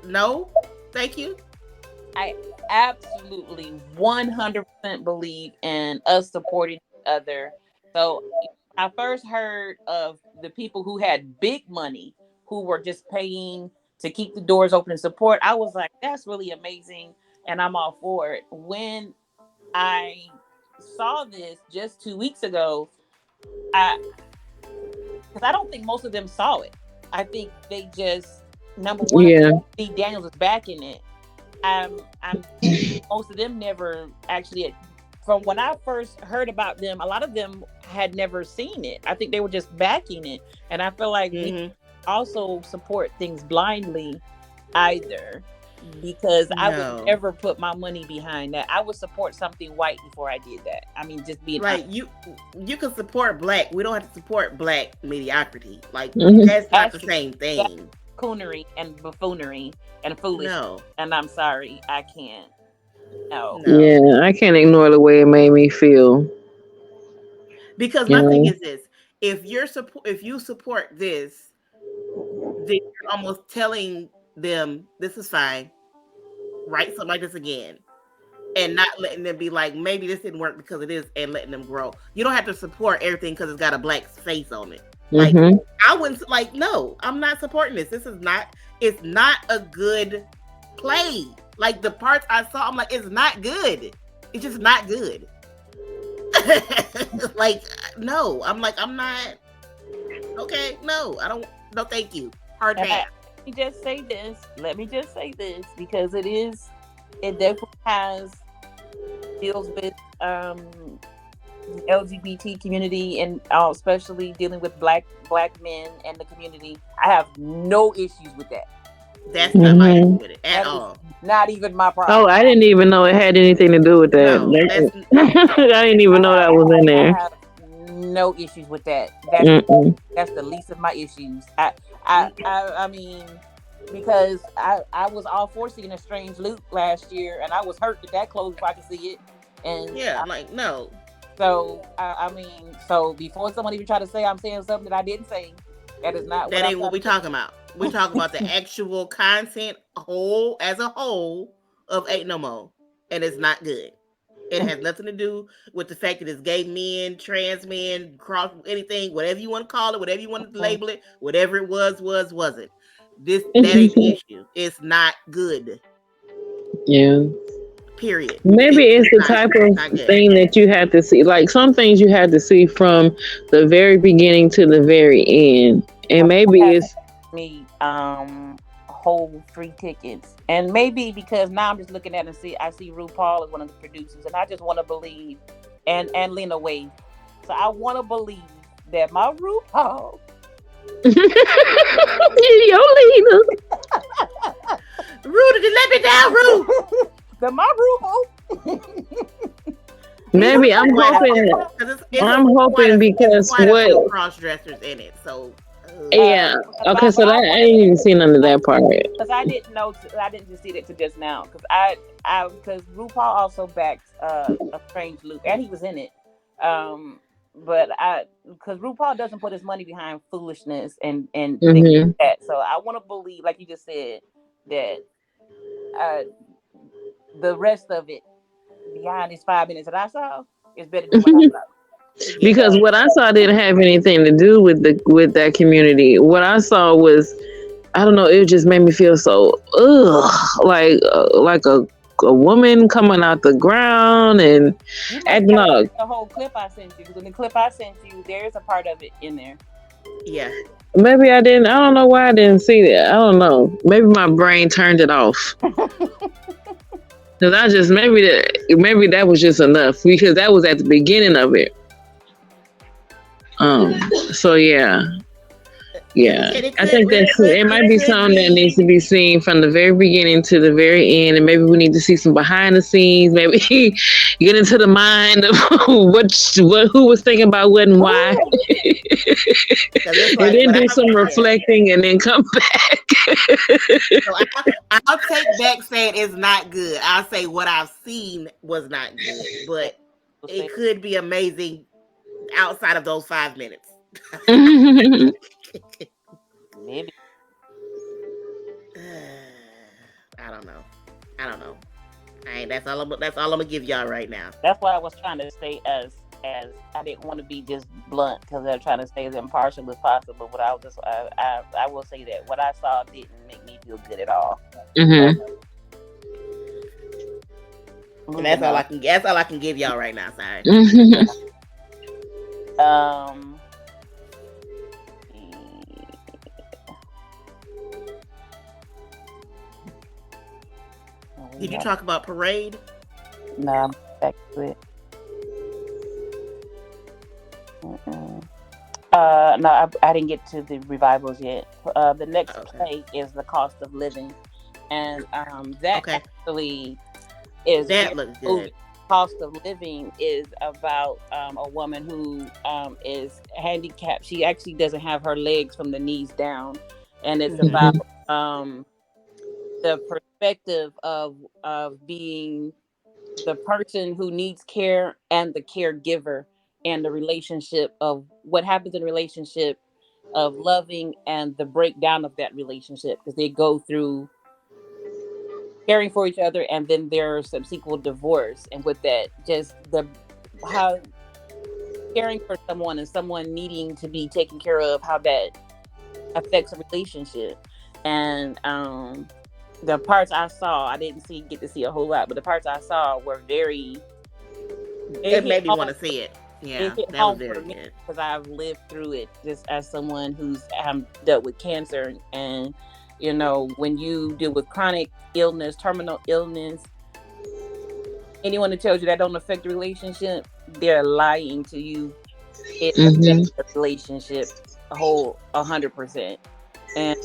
No, thank you. I absolutely 100% believe in us supporting each other. So I first heard of the people who had big money who were just paying to keep the doors open and support. I was like, that's really amazing. And I'm all for it. When I saw this just 2 weeks ago, because I don't think most of them saw it. I think they just, number one, Steve Daniels is backing it. I'm thinking most of them never actually, from when I first heard about them, a lot of them had never seen it. I think they were just backing it. And I feel like we also support things blindly either, because I would never put my money behind that. I would support something white before I did that. I mean, just being like you can support Black. We don't have to support Black mediocrity. Like that's not the same thing. Coonery and buffoonery and foolish. No. And I'm sorry, I can't. No. Yeah, I can't ignore the way it made me feel. Because my thing is this: if you support this, then you're almost telling them this is fine. Write something like this again, and not letting them be like, maybe this didn't work because it is, and letting them grow. You don't have to support everything because it's got a Black face on it. Like I wouldn't like. No, I'm not supporting this. This is not. It's not a good play. Like the parts I saw, I'm like, it's not good. It's just not good. Like, no. I'm like, I'm not. Okay, no, I don't. No, thank you. Hard pass. Let me just say this because it definitely deals with the LGBT community and especially dealing with black men and the community. I have no issues with that. That's not my issue with it at all. Not even my problem. Oh, I didn't even know it had anything to do with that. No, I didn't even know that was in there. I have no issues with that. That's the least of my issues. I mean, because I was all for seeing A Strange Loop last year, and I was hurt that close if I could see it. And I'm like, no. So I mean, so before someone even try to say I'm saying something that I didn't say, that is not. That ain't what we talking about. We talking about the actual content as a whole of Ain't No More, and it's not good. It has nothing to do with the fact that it's gay men, trans men, cross anything, whatever you want to call it, whatever you want to label it, whatever it wasn't. That ain't the issue. It's not good. Yeah. Period. Maybe it's the type of thing that you have to see. Like some things you have to see from the very beginning to the very end, and maybe it's me whole free tickets, and maybe because now I'm just looking at it and I see RuPaul as one of the producers, and I just want to believe, and Lena Waithe, so I want to believe that my RuPaul Yo, Lena. Rue, did you let me down, Rue? My Rue. Maybe I'm hoping. I'm hoping because what? Cross dressers in it, so. Yeah. Okay, so I ain't even seen none of that part. Because I didn't know. I didn't just see it to just now. Because because RuPaul also backs a Strange Loop, and he was in it. But because RuPaul doesn't put his money behind foolishness and things like that. So I want to believe, like you just said, that the rest of it behind these 5 minutes that I saw is better than what I saw. Because what I saw didn't have anything to do with that community. What I saw was, I don't know, it just made me feel so like a woman coming out the ground and acting like the whole clip I sent you. Because in the clip I sent you, there's a part of it in there. Yeah. Maybe I didn't. I don't know why I didn't see that. I don't know. Maybe my brain turned it off. Because maybe that was just enough because that was at the beginning of it. So yeah. I think it might be something that needs to be seen from the very beginning to the very end, and maybe we need to see some behind the scenes. Maybe get into the mind of who was thinking about what and why, and then do some reflecting, and then come back. So I'll take back saying it's not good. I'll say what I've seen was not good, but it could be amazing outside of those 5 minutes. Maybe. I don't know. That's all I'm gonna give y'all right now. That's why I was trying to stay as I didn't want to be just blunt because I'm trying to stay as impartial as possible. But I will say that what I saw didn't make me feel good at all. And that's all I can give y'all right now. Sorry. Did you talk about Parade? No, I'm back to it. No, I didn't get to the revivals yet. The next play is The Cost of Living, and that actually is that looks good. Cost of Living is about a woman who is handicapped. She actually doesn't have her legs from the knees down, and it's about the perspective of being the person who needs care and the caregiver, and the relationship of what happens in a relationship of loving and the breakdown of that relationship, because they go through caring for each other and then there's subsequent divorce, and with that, just how caring for someone and someone needing to be taken care of, how that affects a relationship. And the parts I saw, I didn't get to see a whole lot, but the parts I saw were very. It made me want to see it. Yeah, it hit that home was very for me good. because I've lived through it just as someone who's dealt with cancer, and when you deal with chronic illness, terminal illness, anyone that tells you that don't affect the relationship, they're lying to you. It affects the relationship a whole 100%, and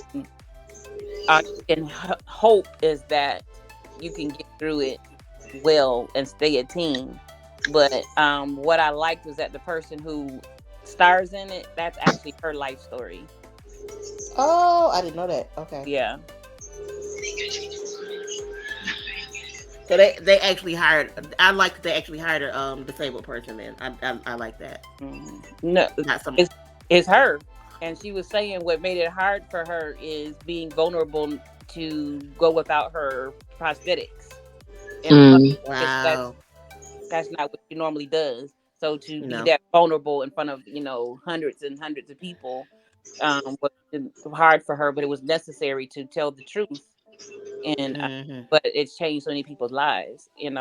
hope is that you can get through it well and stay a team. But what I liked was that the person who stars in it, that's actually her life story. Oh, I didn't know that. Okay. Yeah. So they actually hired. I like that they actually hired a disabled person. Then I like that. No, not someone. It's her, and she was saying what made it hard for her is being vulnerable to go without her prosthetics. And wow. That's not what she normally does. So to be that vulnerable in front of hundreds and hundreds of people was hard for her, but it was necessary to tell the truth. And but it's changed so many people's lives. It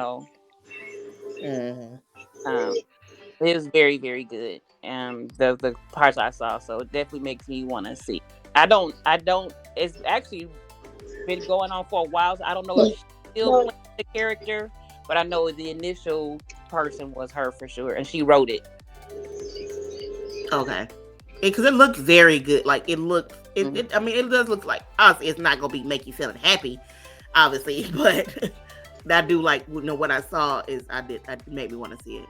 was very, very good. The parts I saw, so it definitely makes me want to see. I don't. It's actually been going on for a while. So I don't know if she's still playing the character. But I know the initial person was her for sure, and she wrote it. Okay, because it looks very good. Like it looks, I mean, it does look like us. It's not gonna make you feeling happy. obviously, but I do like, what I saw is it made me want to see it.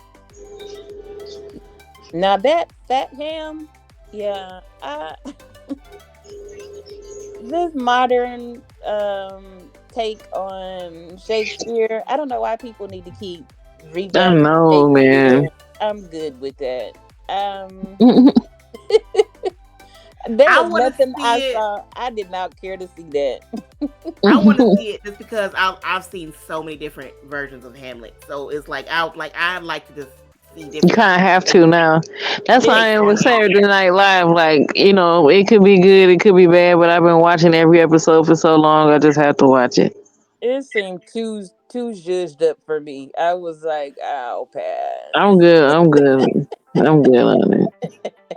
Now that him, yeah, this modern take on Shakespeare. I don't know why people need to keep I revamping know, Shakespeare. man. I'm good with that. There was nothing I saw. I did not care to see that. I want to see it just because I've seen so many different versions of Hamlet. So it's like I'd like to just see different. You kind of have to now. That's why I was saying Saturday Night Live. Like, it could be good, it could be bad, but I've been watching every episode for so long. I just have to watch it. It seemed too zhuzhed up for me. I was like, "I'll pass." I'm good. I'm good on it.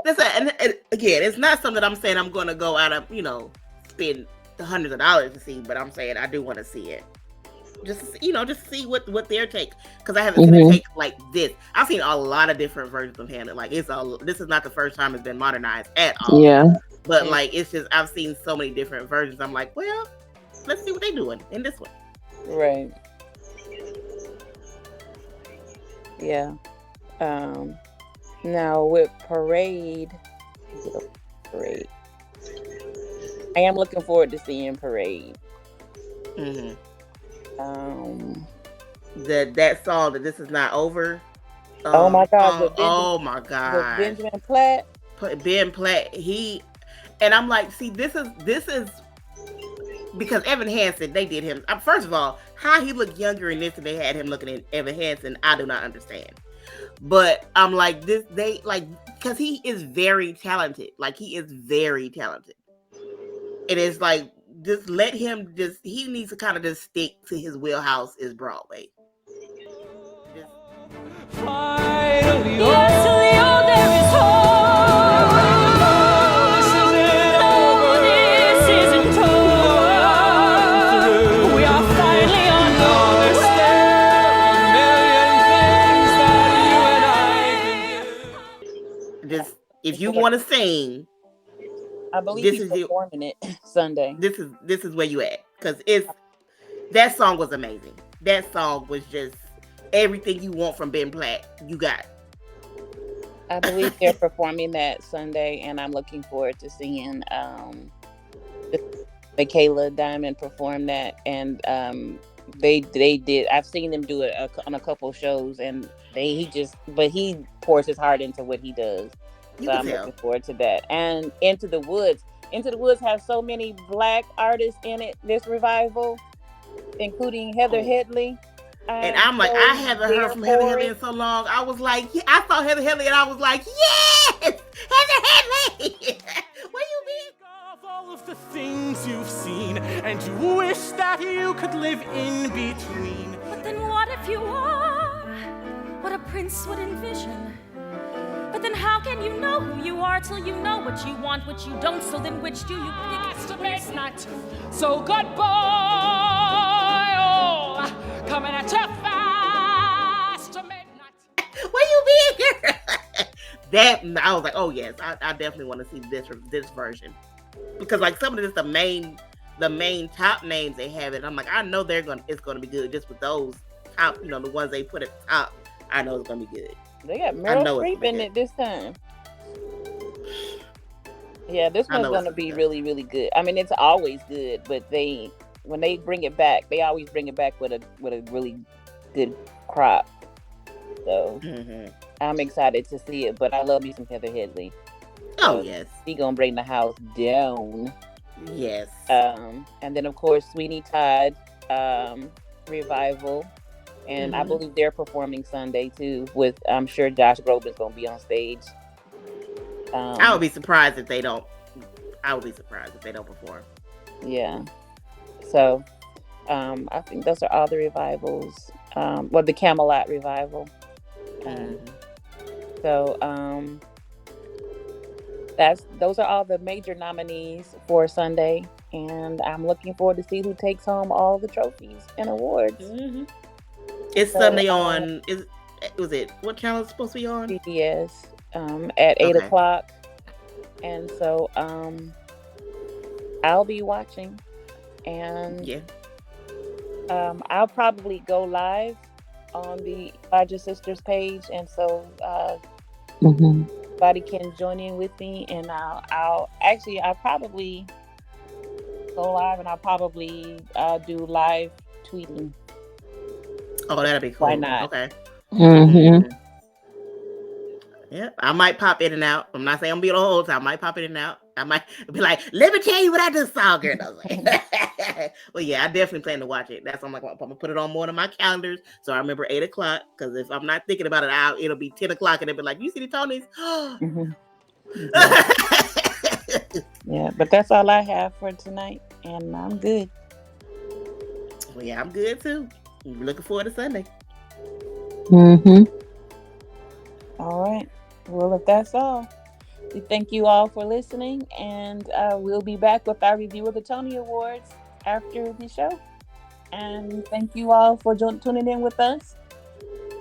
And again, it's not something that I'm saying I'm going to go out of, spend the hundreds of dollars to see, but I'm saying I do want to see it. Just see what their take, because I haven't seen a take like this. I've seen a lot of different versions of Hamlet. Like this is not the first time it's been modernized at all. Yeah. But like it's just I've seen so many different versions. I'm like, well, let's see what they're doing in this one. Right. Yeah. Now with Parade, I am looking forward to seeing Parade. That song that This Is Not Over. Oh my God! Oh my God! Benjamin Platt. Ben Platt. And I'm like, see, this is because Evan Hansen, they did him. First of all, how he looked younger in this than they had him looking at Evan Hansen, I do not understand. But I'm like, because he is very talented. Like, he is very talented. It is like, just let him he needs to kind of just stick to his wheelhouse is Broadway. Finally, there is hope. This isn't over. We are finally on the way. If you want to sing, I believe he's performing it Sunday. This is where you at, because that song was amazing. That song was just everything you want from Ben Platt. You got. I believe they're performing that Sunday, and I'm looking forward to seeing Michaela Diamond perform that. And they did. I've seen them do it on a couple shows, and he pours his heart into what he does. So I'm looking forward to that. And Into the Woods. Into the Woods has so many Black artists in it, this revival, including Heather Headley. And I'm like, I haven't heard from Heather Headley in so long. I was like, I saw Heather Headley and I was like, yes! Heather Headley! Where you been? Of all of the things you've seen, and you wish that you could live in between. But then what if you are what a prince would envision? But then how can you know who you are till you know what you want, what you don't? So then which do you pick? It's midnight, so goodbye. Oh, coming at you fast to midnight. Where you been? That I was like, oh yes, I definitely want to see this version, because like some of this the main top names they have it. I'm like, I know it's gonna be good just with those top, the ones they put at the top. I know it's gonna be good. They got Meryl Streep in it this time. Yeah, this one's gonna be really, really good. I mean, it's always good, but when they bring it back, they always bring it back with a really good crop. So I'm excited to see it. But I love me some Heather Headley. Oh yes, she gonna bring the house down. Yes. And then of course Sweeney Todd revival. And I believe they're performing Sunday too. I'm sure Josh Groban's gonna be on stage. I would be surprised if they don't. Perform. Yeah. So, I think those are all the revivals. The Camelot revival. So, those are all the major nominees for Sunday, and I'm looking forward to see who takes home all the trophies and awards. It's Sunday on. Was it? What channel is it supposed to be on? CBS at 8 o'clock, and so I'll be watching, and I'll probably go live on the Elijah Sisters page, and so everybody can join in with me. And I'll probably go live, and I'll probably do live tweeting. Oh, that'd be cool. Why not? Okay. Mm-hmm. Yeah, I might pop in and out. I'm not saying I'm be the whole time. I might pop in and out. I might be like, let me tell you what I just saw, girl. I was like, well, yeah, I definitely plan to watch it. That's I'm like, I'm gonna put it on more of my calendars so I remember 8:00. Because if I'm not thinking about it, it'll be 10:00, and they'll be like, you see the Tonys? Yeah, but that's all I have for tonight, and I'm good. Well, yeah, I'm good too. I'm looking forward to Sunday. All right. Well, if that's all, we thank you all for listening, and we'll be back with our review of the Tony Awards after the show. And thank you all for tuning in with us.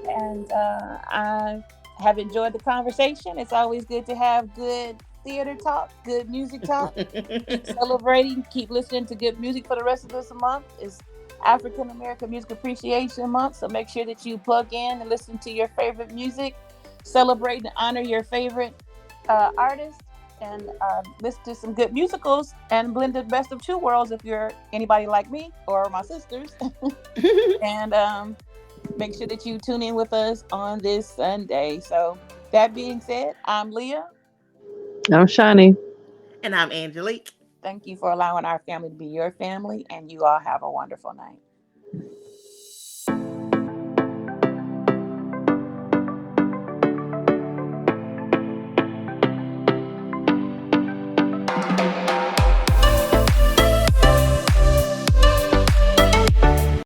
And I have enjoyed the conversation. It's always good to have good theater talk, good music talk. Keep celebrating, keep listening to good music for the rest of this month. It's African American Music Appreciation Month, so make sure that you plug in and listen to your favorite music. Celebrate and honor your favorite artists, and listen to some good musicals and blend the best of two worlds if you're anybody like me or my sisters. And make sure that you tune in with us on this Sunday. So that being said, I'm Leah. I'm Shani. And I'm Angelique. Thank you for allowing our family to be your family, and you all have a wonderful night.